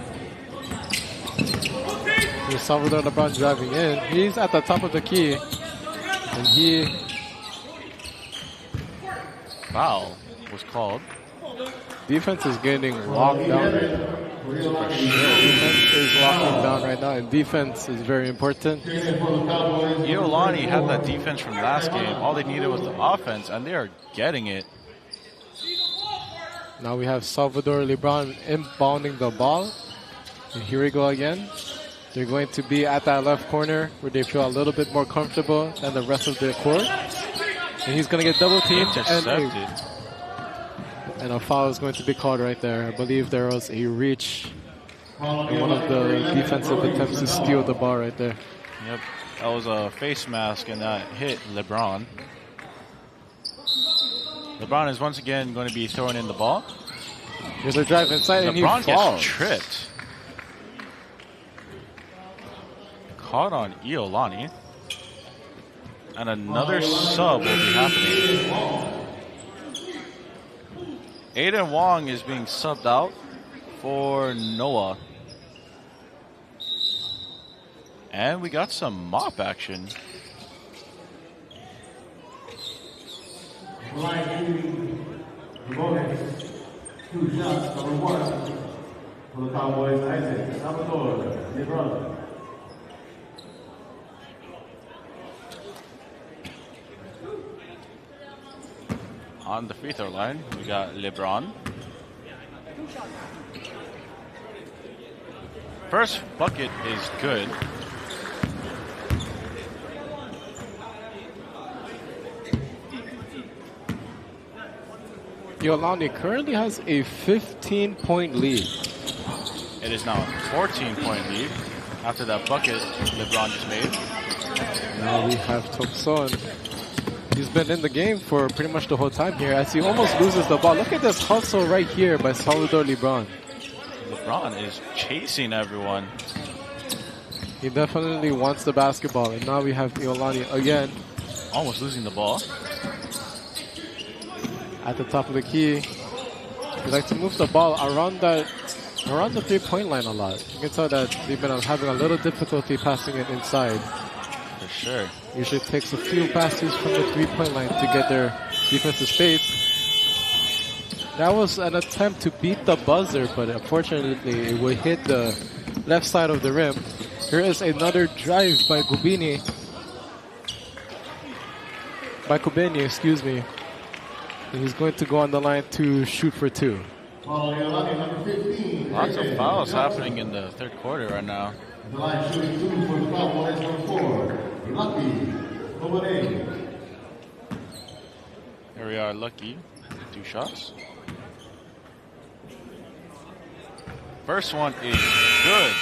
Here's Salvador LeBron driving in. He's at the top of the key. And he... Foul was called. Defense is getting locked down. Defense is locking down right now, and defense is very important. Iolani had that defense from last game. All they needed was the offense, and they are getting it. Now we have Salvador LeBron inbounding the ball. And here we go again. They're going to be at that left corner where they feel a little bit more comfortable than the rest of the court. And he's going to get double teamed. And a foul is going to be called right there. I believe there was a reach in one of the defensive attempts to steal the ball right there. Yep, that was a face mask, and that hit LeBron. LeBron is once again going to be throwing in the ball. Here's a drive inside, and LeBron he falls. gets tripped. Caught on Iolani. And another sub will be happening. Aiden Wong is being subbed out for Noah. And we got some mop action. Two shots, number 1 for the Cowboys, Isaac Salvador LeBron. On the free throw line, we got LeBron. First bucket is good. Iolani currently has a 15-point lead. It is now a 14-point lead after that bucket LeBron just made. Now we have Tokson. He's been in the game for pretty much the whole time here as he almost loses the ball. Look at this hustle right here by Salvador LeBron. LeBron is chasing everyone. He definitely wants the basketball. And now we have Iolani again. Almost losing the ball. At the top of the key. They like to move the ball around the 3-point line a lot. You can tell that they've been having a little difficulty passing it inside. For sure. Usually takes a few passes from the 3-point line to get their defensive space. That was an attempt to beat the buzzer, but unfortunately it will hit the left side of the rim. Here is another drive by Kubini. Excuse me. And he's going to go on the line to shoot for 2. Lots of fouls happening in the third quarter right now. The line shooting 2 for the Cowboys, number 4, Lucky Kohala. Here we are, Lucky. 2 shots. First one is good.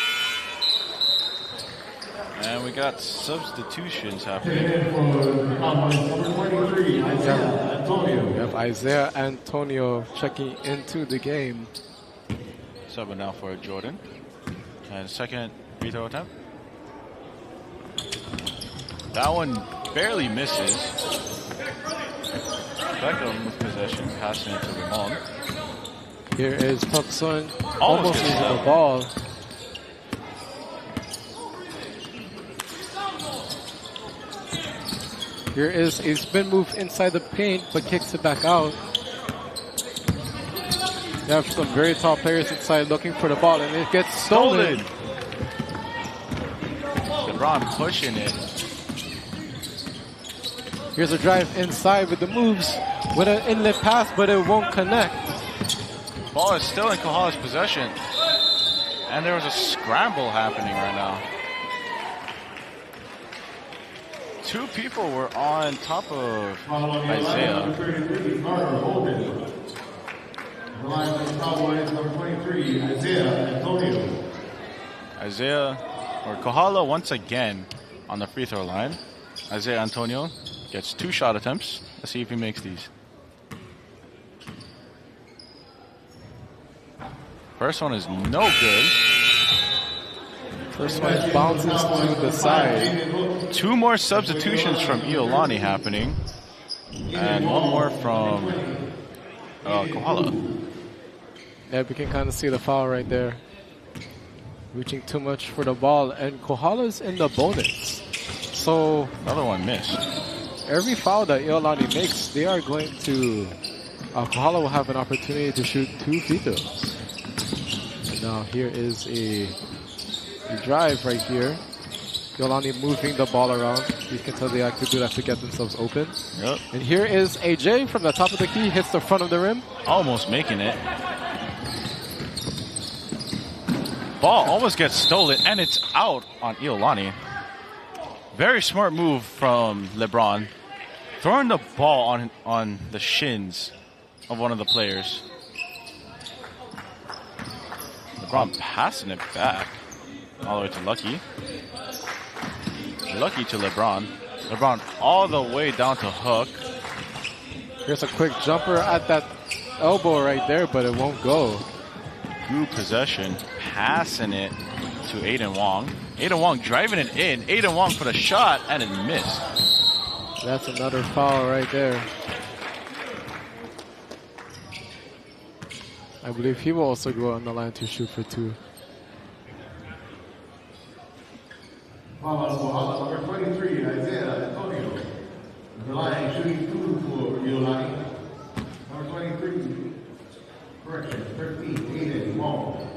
And we got substitutions happening. In for Cowboys, number 23, Isaiah Antonio. We have Isaiah Antonio checking into the game. Subbing now for Jordan. And second free throw attempt. That one barely misses. Beckham with possession, passing it to Ramon. Here is Puck Sun, Almost almost gets losing that. the ball. Here is a spin move inside the paint, but kicks it back out. You have some very tall players inside looking for the ball, and it gets stolen. LeBron pushing it. Here's a drive inside with the moves, with an inlet pass, but it won't connect. Ball is still in Kohala's possession. And there was a scramble happening right now. Two people were on top of Isaiah. Number 33, Carter Holden. The line for the Cowboys, number 23, Isaiah Antonio. Isaiah, or Kohala once again on the free throw line. Isaiah Antonio gets 2 shot attempts. Let's see if he makes these. First one is no good. First one bounces to the side. 2 more substitutions from Iolani happening. And 1 more from Kohala. Yeah, we can kind of see the foul right there. Reaching too much for the ball, and Kohala's in the bonus. So Another one missed. every foul that Iolani makes, they are going to... Kohala will have an opportunity to shoot 2 free throws. And now here is a drive right here. Iolani moving the ball around. You can tell they like to do that to get themselves open. Yep. And here is AJ from the top of the key, hits the front of the rim. Almost making it. Ball almost gets stolen, and it's out on Iolani. Very smart move from LeBron. Throwing the ball on the shins of one of the players. LeBron passing it back all the way to Lucky. Lucky to LeBron. LeBron all the way down to Hook. Here's a quick jumper at that elbow right there, but it won't go. Good possession. Passing it to Aiden Wong. Aiden Wong driving it in. Aiden Wong for the shot, and it missed. That's another foul right there. I believe he will also go on the line to shoot for 2. Number 23, Isaiah Antonio. The line shooting 2 for Iolani. Number 23, correction, 13, Aiden Wong.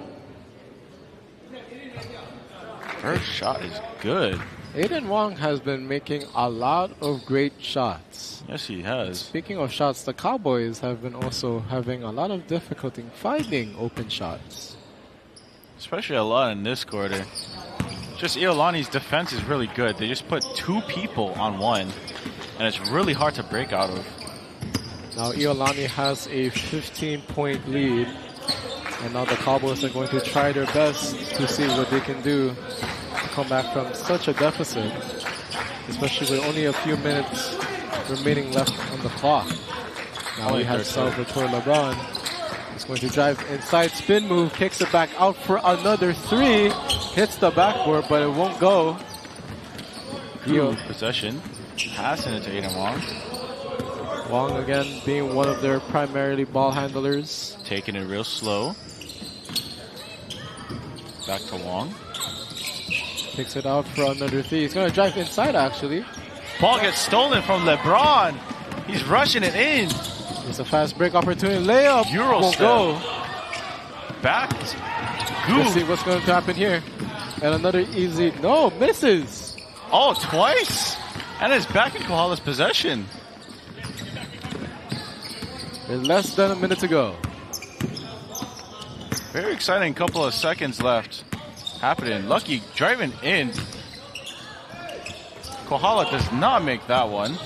First shot is good. Aiden Wong has been making a lot of great shots. Yes, he has. Speaking of shots, the Cowboys have been also having a lot of difficulty finding open shots. Especially a lot in this quarter. Just Iolani's defense is really good. They just put 2 people on one, and it's really hard to break out of. Now Iolani has a 15-point lead, and now the Cowboys are going to try their best to see what they can do to come back from such a deficit, especially with only a few minutes remaining left on the clock. Now we have Salvatore LeBron. He's going to drive inside, spin move, kicks it back out for another 3. Hits the backboard, but it won't go. Good possession. Passing it to Aiden Wong. Wong again being one of their primarily ball handlers. Taking it real slow. Back to Wong. Kicks it out for another 3. He's going to drive inside, actually. Ball gets stolen from LeBron. He's rushing it in. It's a fast break opportunity. Layup Euro won't step. go. Back. Let's see what's going to happen here. And another easy. No, misses. Oh, twice. And it's back in Kohala's possession. There's less than a minute to go. Very exciting couple of seconds left happening. Lucky driving in. Kohala does not make that one.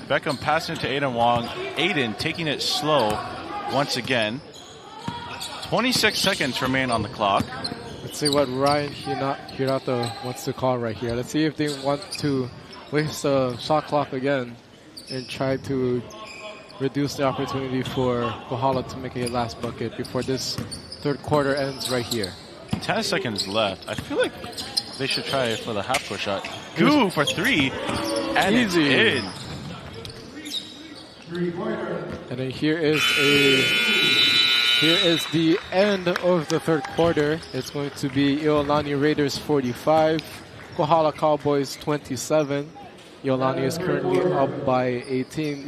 Beckham passing to Aiden Wong. Aiden taking it slow once again. 26 seconds remain on the clock. Let's Let's see what Ryan Hirata wants to call right here. Let's see if they want to waste the shot clock again and try to reduce the opportunity for Kohala to make a last bucket before this third quarter ends right here. 10 seconds left. I feel like they should try for the half-court shot. Goo for 3. And Easy. It's in. And then here is the end of the third quarter. It's going to be Iolani Raiders 45, Kohala Cowboys 27. Iolani is currently up by 18,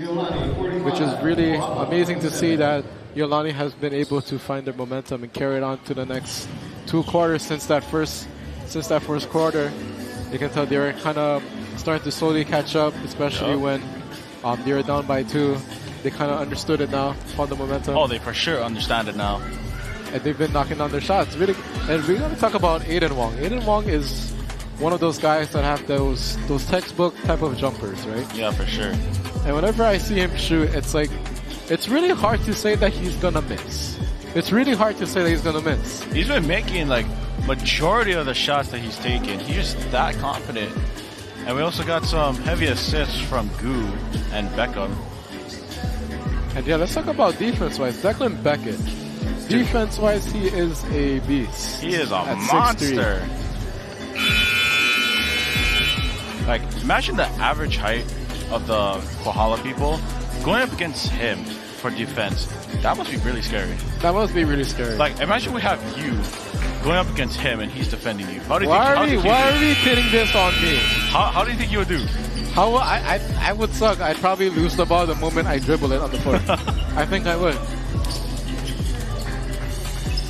which is really amazing to see that Iolani has been able to find their momentum and carry it on to the next 2 quarters since that first quarter. You can tell they're kind of starting to slowly catch up, especially when they were down by 2. They kind of understood it now, found the momentum. Oh, they for sure understand it now. And they've been knocking down their shots. Really, and we're going to talk about Aiden Wong. Aiden Wong is one of those guys that have those textbook type of jumpers, right? Yeah, for sure. And whenever I see him shoot, it's like, it's really hard to say that he's going to miss. It's really hard to say that he's going to miss. He's been making like majority of the shots that he's taken. He's just that confident. And we also got some heavy assists from Goo and Beckham. And yeah, let's talk about defense-wise. Declan Beckett. Defense-wise, he is a beast. He is a at monster. 6'3". Like, imagine the average height of the Kohala people going up against him for defense. That must be really scary. That must be really scary. Like, imagine we have you going up against him and he's defending you. How do you why think? Why are we pitting this on me? How do you think you would do? I would suck. I'd probably lose the ball the moment I dribble it on the foot. I think I would.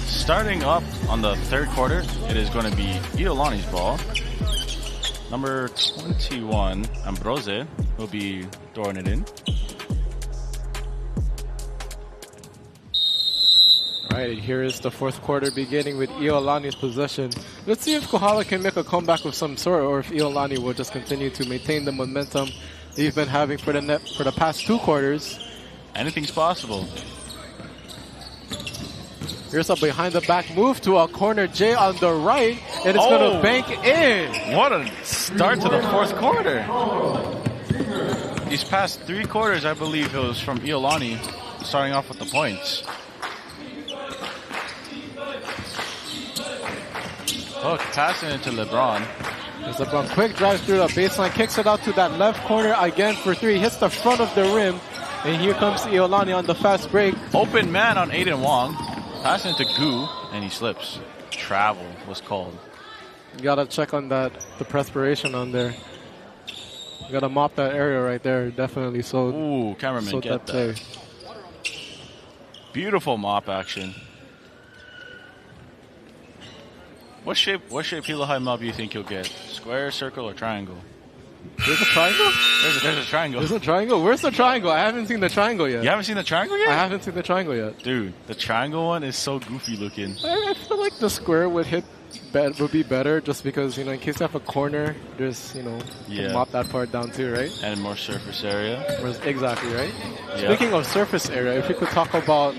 Starting up on the third quarter, it is going to be Iolani's ball. Number 21, Ambrose, will be throwing it in. Alright, here is the fourth quarter beginning with Iolani's possession. Let's see if Kohala can make a comeback of some sort, or if Iolani will just continue to maintain the momentum they've been having for the past 2 quarters. Anything's possible. Here's a behind the back move to a corner J on the right, and it's going to bank in. What a start to the fourth quarter. These past 3 quarters, I believe it was from Iolani starting off with the points. Hook passing it to LeBron. There's LeBron, quick drive through the baseline, kicks it out to that left corner again for 3, hits the front of the rim, and here comes Iolani on the fast break. Open man on Aiden Wong. Passing to Goo, and he slips. Travel was called. You gotta check on that, the perspiration on there. You gotta mop that area right there, definitely. So, ooh, cameraman, get that. Play. Beautiful mop action. What shape Hilo High mob do you think you'll get? Square, circle, or triangle? There's a triangle? There's a triangle. There's a triangle? Where's the triangle? I haven't seen the triangle yet. You haven't seen the triangle yet? I haven't seen the triangle yet. Dude, the triangle one is so goofy looking. I feel like the square would be better just because, in case you have a corner, there's, can mop that part down too, right? And more surface area. Exactly, right? Yeah. Speaking of surface area, if we could talk about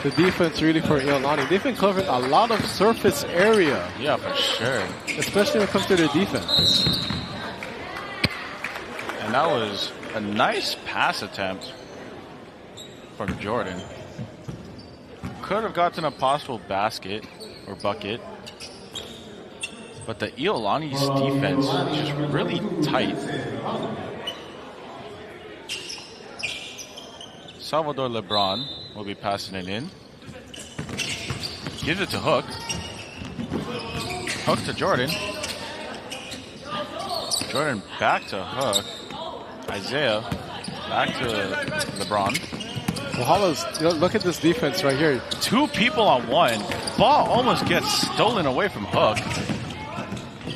the defense really for Iolani, they've been covering a lot of surface area. Yeah, for sure. Especially when it comes to their defense. And that was a nice pass attempt from Jordan. Could have gotten a possible basket or bucket. But the Iolani's defense is just really tight. Salvador LeBron will be passing it in. Gives it to Hook. Hook to Jordan. Jordan back to Hook. Isaiah back to LeBron. Kohala's, look at this defense right here. 2 people on 1. Ball almost gets stolen away from Hook.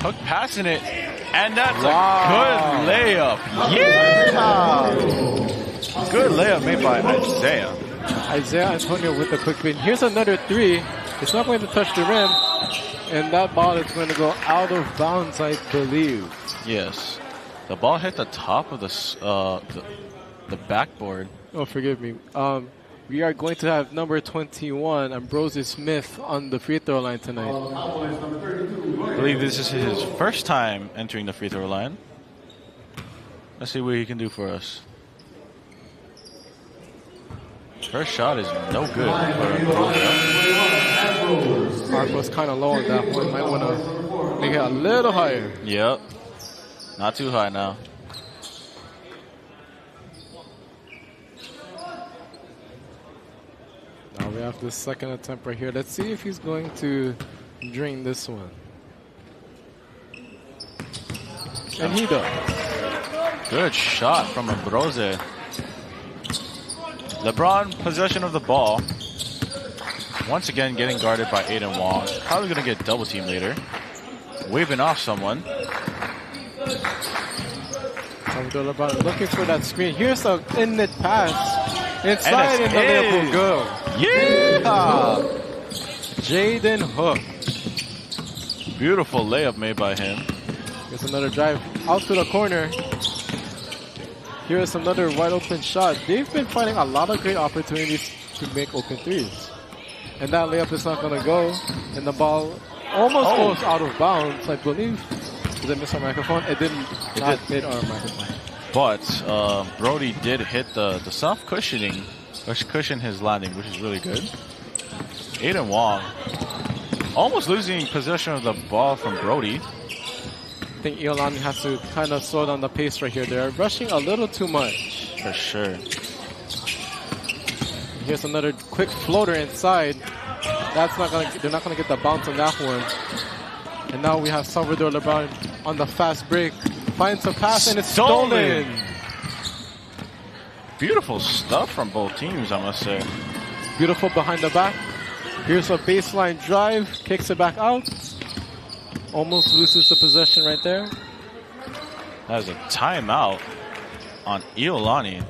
Hook passing it, and that's a good layup. Yeah! Good layup made by Isaiah. Isaiah Antonio with the quick win. Here's another 3. It's not going to touch the rim, and that ball is going to go out of bounds, I believe. Yes. The ball hit the top of the backboard. Oh, forgive me. we are going to have number 21, Ambrosius Smith, on the free throw line tonight. I believe this is his first time entering the free throw line. Let's see what he can do for us. First shot is no good. Mark was kind of low on that one. Might want to make it a little higher. Yep. Not too high now. Now we have the second attempt right here. Let's see if he's going to drain this one. And he does. Good shot from Ambrose. LeBron, possession of the ball. Once again, getting guarded by Aiden Wong. Probably going to get double team later. Waving off someone. LeBron looking for that screen. Here's an in-net pass. Inside in the Liverpool goal. Yeah! Jaden Hook. Beautiful layup made by him. Here's another drive out to the corner. Here's another wide open shot. They've been finding a lot of great opportunities to make open threes. And that layup is not going to go. And the ball almost goes out of bounds, I believe. Did I miss our microphone? It didn't hit our microphone. But Brody did hit the soft cushioning, which cushioned his landing, which is really good. Aiden Wong almost losing possession of the ball from Brody. I think Iolani has to kind of slow down the pace right here. They're rushing a little too much. For sure. Here's another quick floater inside. That's not gonna. They're not gonna get the bounce on that one. And now we have Salvador LeBron on the fast break. Finds a pass and it's stolen. Beautiful stuff from both teams, I must say. Beautiful behind the back. Here's a baseline drive. Kicks it back out. Almost loses the possession right there. That is a timeout on Iolani.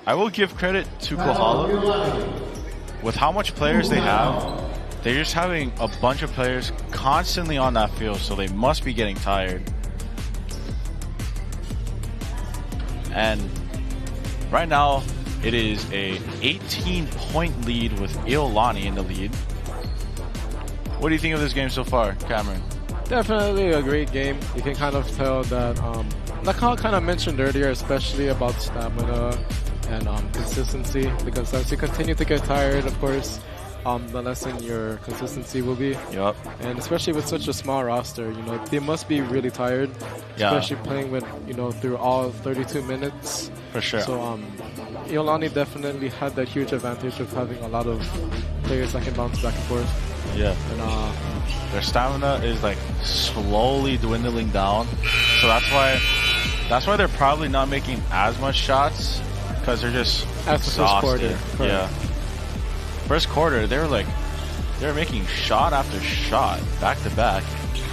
I will give credit to Kohala. With how much players they have, they're just having a bunch of players constantly on that field, so they must be getting tired. And right now, it is a 18-point lead with Iolani in the lead. What do you think of this game so far, Cameron? Definitely a great game. You can kind of tell that, like how I kind of mentioned earlier, especially about stamina and consistency, because as you continue to get tired, of course, the less in your consistency will be. Yep. And especially with such a small roster, you know, they must be really tired, especially playing with, you know, through all 32 minutes. For sure. So Iolani definitely had that huge advantage of having a lot of players that can bounce back and forth. Yeah. And their stamina is like slowly dwindling down. So that's why they're probably not making as much shots, because they're just exhausted. First quarter. Yeah. First quarter, they were making shot after shot back to back.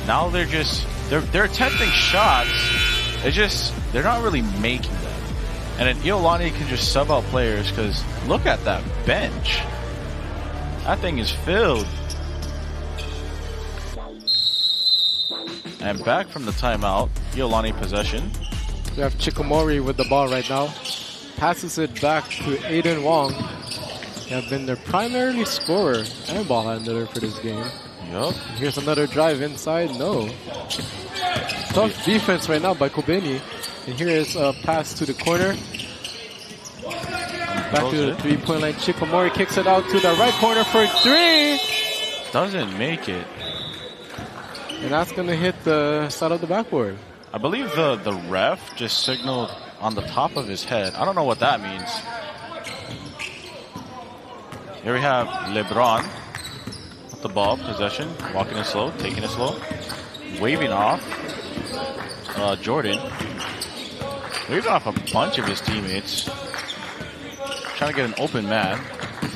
Now they're attempting shots. They're not really making them. And then Iolani can just sub out players, because look at that bench. That thing is filled. And back from the timeout, Iolani possession. We have Chikomori with the ball right now. Passes it back to Aiden Wong. They have been their primarily scorer and ball handler for this game. Yup. Here's another drive inside. No. Tough defense right now by Kobeni. And here is a pass to the corner. Back to the three-point line. Chikomori kicks it out to the right corner for three. Doesn't make it. And that's going to hit the side of the backboard. I believe the ref just signaled on the top of his head. I don't know what that means. Here we have LeBron with the ball, possession, walking it slow, taking it slow, waving off. Jordan waving off a bunch of his teammates, trying to get an open man.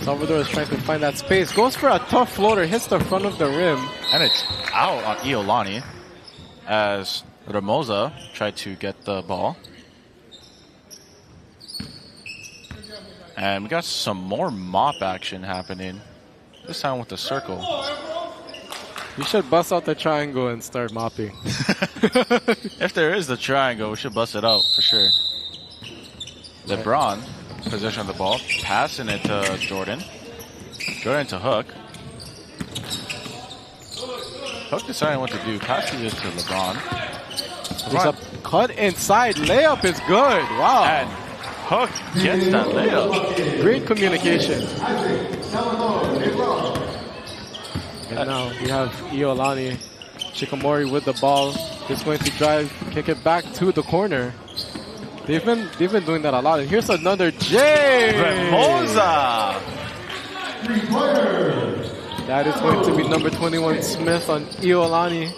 Salvador is trying to find that space, goes for a tough floater, hits the front of the rim. And it's out on Iolani as Ramosa tried to get the ball. And we got some more mop action happening, this time with the circle. You should bust out the triangle and start mopping. If there is the triangle, we should bust it out for sure. LeBron, possession of the ball, passing it to Jordan. Jordan to Hook. Hook deciding what to do. Passes it to LeBron. There's a cut inside. Layup is good. Wow. And Hook gets that layup. Great communication. And now we have Iolani. Shikamori with the ball. Just going to drive, kick it back to the corner. They've been doing that a lot. And here's another J. Remoza. That is going to be number 21 Smith on Iolani.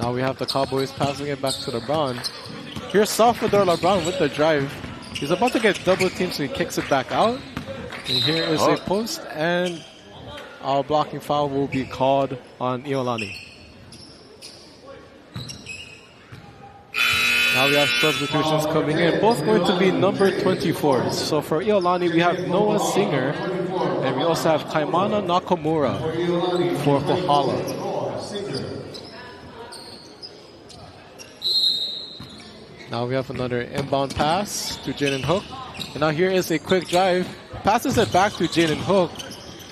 Now we have the Cowboys passing it back to LeBron. Here's Salvador LeBron with the drive. He's about to get double teamed, so he kicks it back out. And here is a post, and our blocking foul will be called on Iolani. Now we have substitutions coming in, both going to be number 24s. So for Iolani, we have Noah Singer, and we also have Kaimana Nakamura for Kohala. Now we have another inbound pass to Jaden Hook. And now here is a quick drive. Passes it back to Jaden Hook.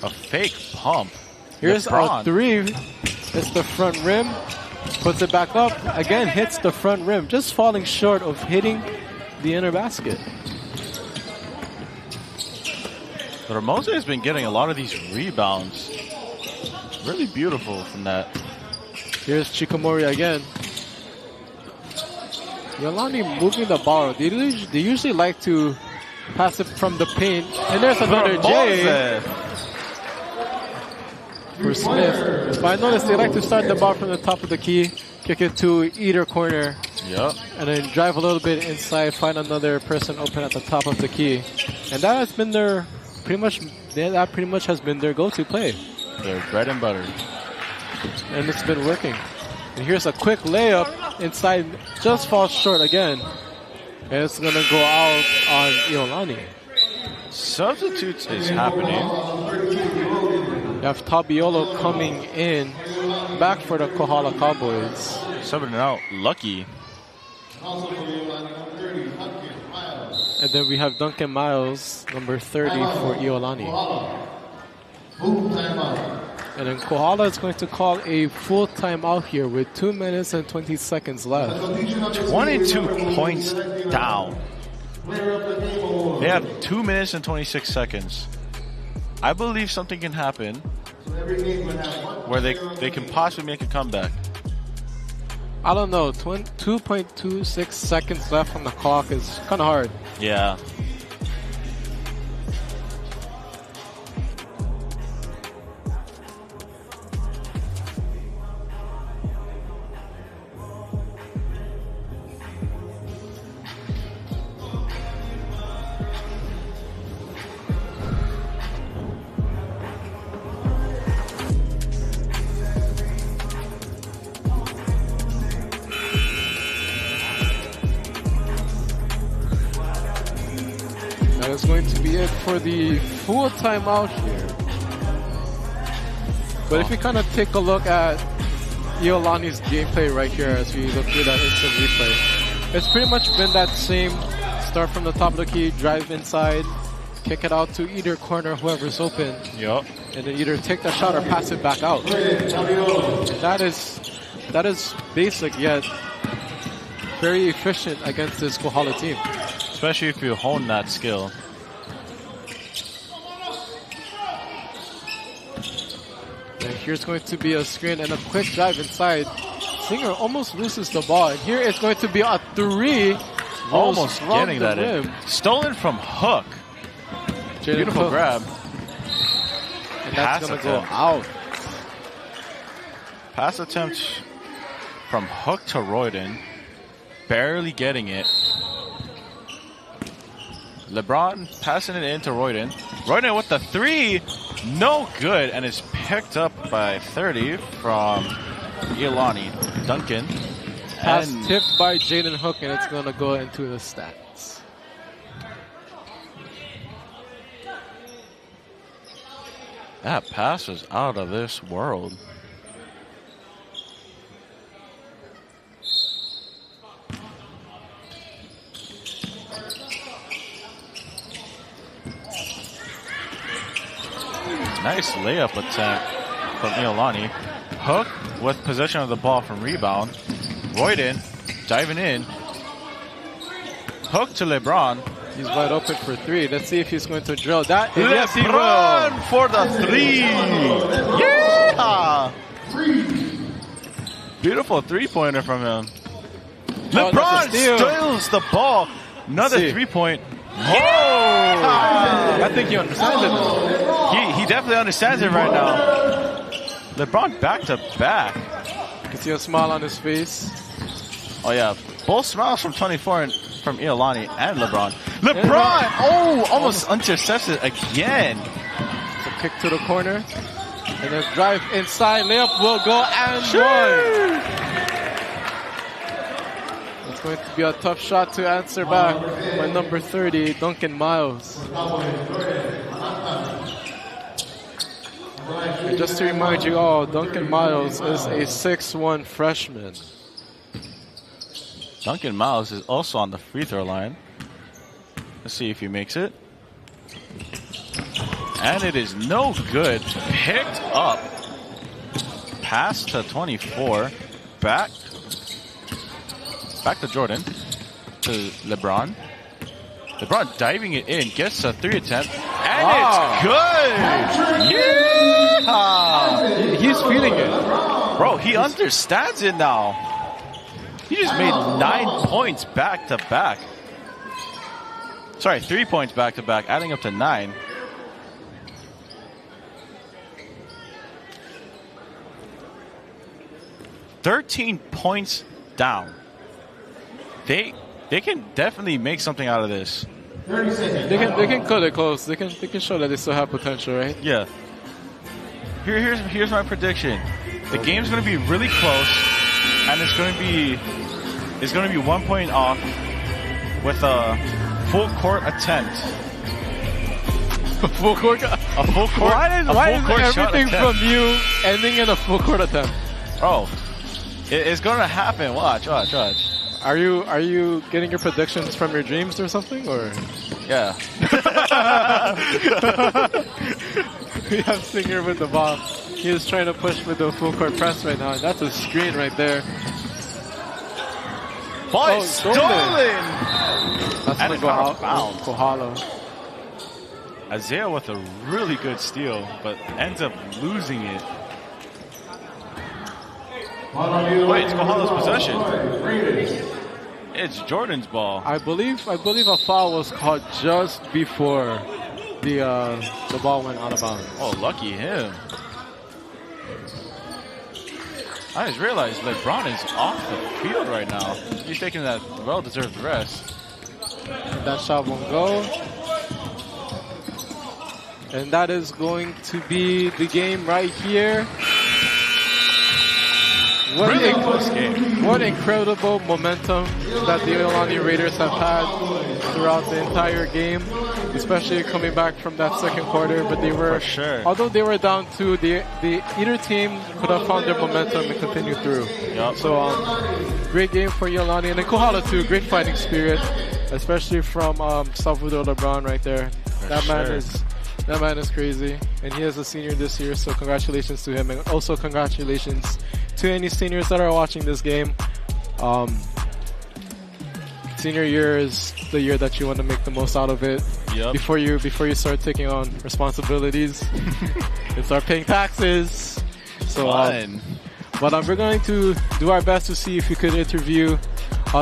A fake pump. Here's LeBron. a three. It's the front rim. Puts it back up. Again, hits the front rim. Just falling short of hitting the inner basket. But Ramosa has been getting a lot of these rebounds. Really beautiful from that. Here's Chikamori again. Iolani moving the ball. They usually like to pass it from the paint. And there's another J for Smith. But I noticed they like to start the ball from the top of the key, kick it to either corner, and then drive a little bit inside, find another person open at the top of the key. And that has been their pretty much has been their go-to play. Their bread and butter. And it's been working. And here's a quick layup inside, just falls short again. And it's going to go out on Iolani. Substitutes is happening. You have Tabiolo coming in, back for the Kohala Cowboys. Subbing out Lucky. And then we have Duncan Miles, number 30 for Iolani. And then Kohala is going to call a full timeout here with 2 minutes and 20 seconds left. 22 points down. They have 2 minutes and 26 seconds. I believe something can happen where they can possibly make a comeback. I don't know. 2.26 seconds left on the clock is kind of hard. Yeah. That is going to be it for the full timeout here. But if you kind of take a look at Iolani's gameplay right here as we look through that instant replay, it's pretty much been that same start from the top of the key, drive inside, kick it out to either corner, whoever's open. Yup. And then either take the shot or pass it back out. That is basic yet very efficient against this Kohala team. Especially if you hone that skill. And here's going to be a screen and a quick drive inside. Singer almost loses the ball. And here it's going to be a three. Almost getting that rim. in. Stolen from Hook. Beautiful Hook. grab. And that's going to go out. Pass attempt from Hook to Royden. Barely getting it. LeBron passing it into Royden. Royden with the three. No good. And is picked up by 30 from Iolani. Duncan. Pass tipped by Jaden Hook, and it's going to go into the stats. That pass was out of this world. Nice layup attempt from Iolani. Hook with possession of the ball from rebound. Royden diving in. Hook to LeBron. He's wide open for three. Let's see if he's going to drill that. And yes, he LeBron will. for the three. Yeah! Beautiful three-pointer from him. LeBron steals the ball. Another three-point. I think he understands it. He definitely understands it right now. LeBron back to back. You can see a smile on his face. Oh yeah, both smiles from 24 and from Iolani and LeBron. LeBron, almost intercepted again. It's a kick to the corner. And then drive inside, layup will go and one. It's going to be a tough shot to answer back by number 30, Duncan Miles. And just to remind you all, Duncan Miles is a 6'1" freshman. Duncan Miles is also on the free throw line. Let's see if he makes it. And it is no good. Picked up. Pass to 24. Back to Jordan. To LeBron. LeBron diving it in. Gets a three attempt. And it's good! Yeah! He's feeling it. Bro, he understands it now. He just made 9 points back to back. Sorry, 3 points back to back, adding up to 9. $13 points down. They can definitely make something out of this. They can cut it close. They can show that they still have potential, right? Yeah. Here's my prediction. The game's going to be really close, and it's going to be 1 point off with a full court attempt. A full court. Why is everything from you ending in a full court attempt? Oh, it's going to happen. Watch. Are you getting your predictions from your dreams or something, or? Yeah. We have Singer with the ball. He is trying to push with the full court press right now, and that's a screen right there. Ball stolen. That's going to go out. Kohala. Isaiah with a really good steal, but ends up losing it. Wait, it's Kohala's possession. It's Jordan's ball. I believe a foul was called just before the ball went out of bounds. Oh, lucky him. I just realized LeBron is off the field right now. He's taking that well-deserved rest. That shot won't go. And that is going to be the game right here. What incredible momentum that the Iolani Raiders have had throughout the entire game, especially coming back from that second quarter. But they were, although they were down 2, either team could have found their momentum and continued through. Yep. So great game for Iolani, and then Kohala too. Great fighting spirit, especially from Salvador LeBron right there. That man is crazy, and he is a senior this year. So congratulations to him, and also congratulations to any seniors that are watching this game. Senior year is the year that you want to make the most out of it. Yep. Before you start taking on responsibilities and start paying taxes. So, but we're going to do our best to see if we could interview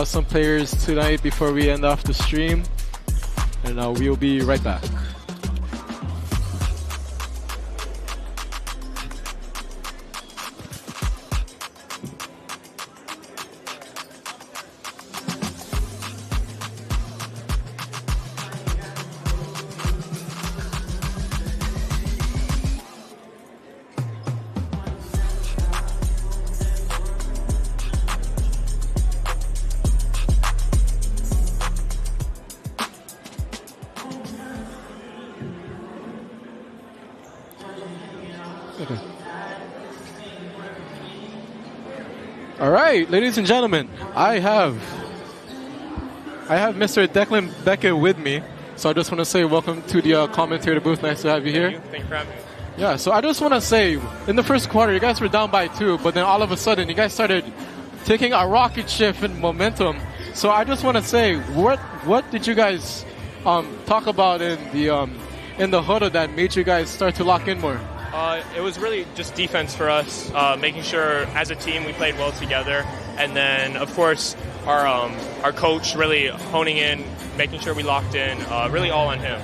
some players tonight before we end off the stream, and we'll be right back. All right, ladies and gentlemen, I have Mr. Declan Beckett with me. So I just want to say welcome to the commentator booth. Nice to have you here. Thank you for having me. Yeah, so I just want to say, in the first quarter, you guys were down by 2, but then all of a sudden, you guys started taking a rocket shift in momentum. So I just want to say, what did you guys talk about in the huddle that made you guys start to lock in more? It was really just defense for us, making sure as a team we played well together, and then of course our coach really honing in, making sure we locked in, really all on him.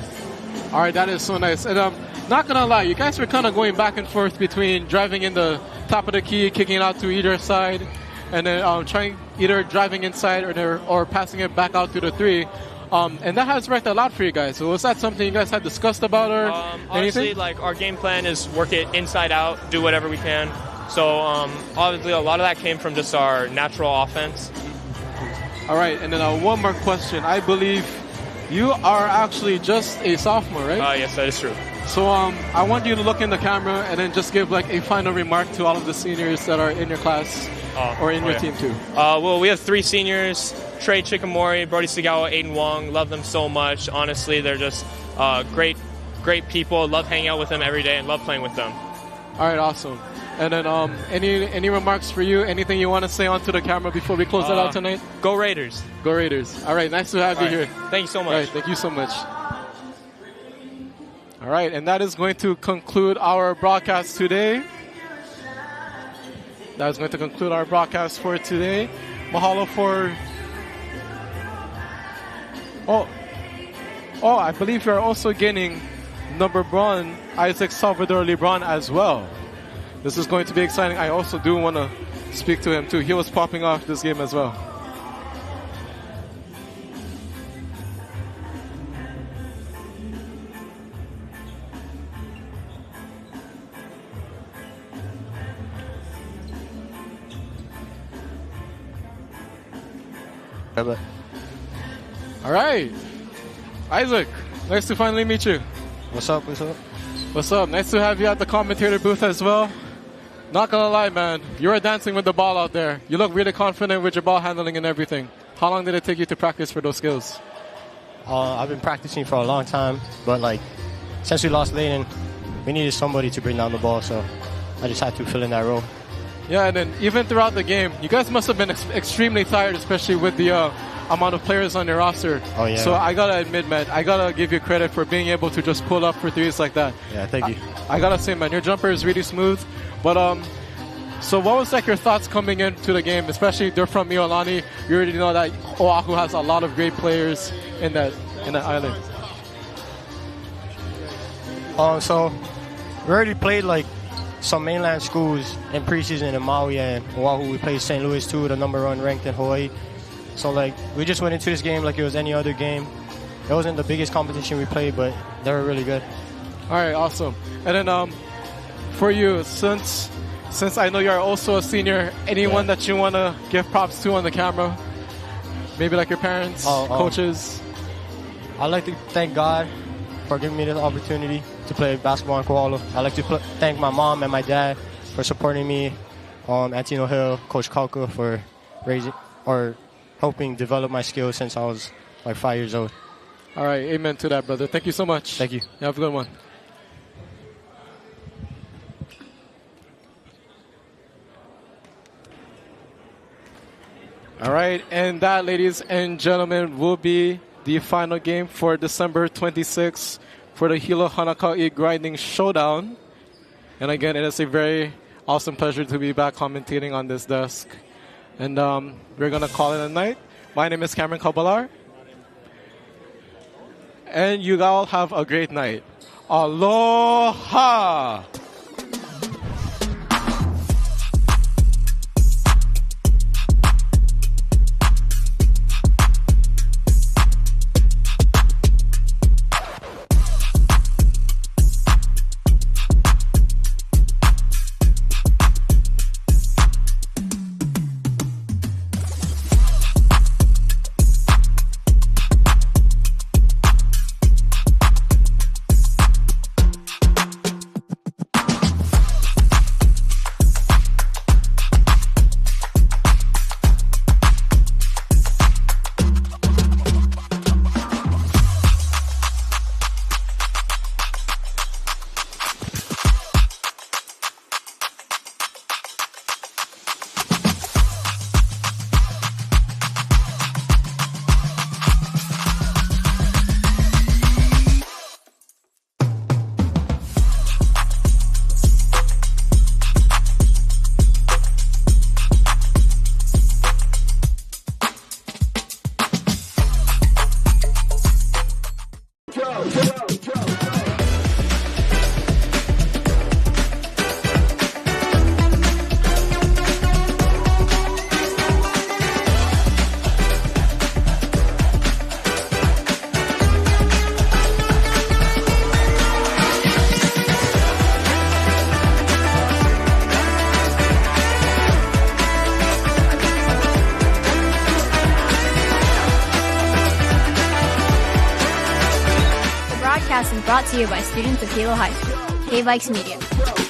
All right, that is so nice. And not gonna lie, you guys were kind of going back and forth between driving in the top of the key, kicking it out to either side, and then trying either driving inside or passing it back out to the 3. And that has worked a lot for you guys. So was that something you guys had discussed about or honestly, anything? like our game plan is work it inside out, do whatever we can. So obviously a lot of that came from just our natural offense. All right, and then one more question. I believe you are actually just a sophomore, right? Yes, that is true. So I want you to look in the camera and then just give like a final remark to all of the seniors that are in your class or in your team too. Well, we have 3 seniors, Trey Chikamori, Brody Sagawa, Aiden Wong. Love them so much. Honestly, they're just great people. Love hanging out with them every day and love playing with them. All right, awesome. And then any remarks for you? Anything you want to say onto the camera before we close it out tonight? Go Raiders. Go Raiders. All right, nice to have you here. Thank you so much. All right, thank you so much. All right, and that is going to conclude our broadcast today. That is going to conclude our broadcast for today. Mahalo for... Oh, I believe we are also getting number 1, Isaac Salvador Lebron as well. This is going to be exciting. I also do want to speak to him too. He was popping off this game as well. All right, Isaac, nice to finally meet you. What's up? What's up? What's up? Nice to have you at the commentator booth as well. Not gonna lie, man, you were dancing with the ball out there. You look really confident with your ball handling and everything. How long did it take you to practice for those skills? I've been practicing for a long time, but like since we lost Layden, we needed somebody to bring down the ball, so I just had to fill in that role. Yeah, and then even throughout the game, you guys must have been extremely tired, especially with the amount of players on your roster. Oh, yeah. So I gotta admit, man, I gotta give you credit for being able to just pull up for threes like that. Yeah, thank you. I gotta say, man, your jumper is really smooth. But so what was like your thoughts coming into the game, especially they're from Iolani? You already know that Oahu has a lot of great players in that island. So we already played like some mainland schools in preseason in Maui and Oahu. We played St. Louis too, the number 1 ranked in Hawaii. So like we just went into this game like it was any other game. It wasn't the biggest competition we played, but they were really good. All right, awesome. And then for you, since I know you're also a senior, anyone that you want to give props to on the camera? Maybe like your parents, coaches? I'd like to thank God for giving me this opportunity to play basketball in Kohala. I'd like to thank my mom and my dad for supporting me, Antino Hill, Coach Kauka for helping develop my skills since I was like 5 years old. All right, amen to that, brother. Thank you so much. Thank you. You have a good one. All right, and that, ladies and gentlemen, will be the final game for December 26th for the Hilo Hanakahi Grinding Showdown. And again, it is a very awesome pleasure to be back commentating on this desk. And we're going to call it a night. My name is Cameron Kabalar. And you all have a great night. Aloha! The broadcast is brought to you by students of Hilo High School. K-Vikes Media.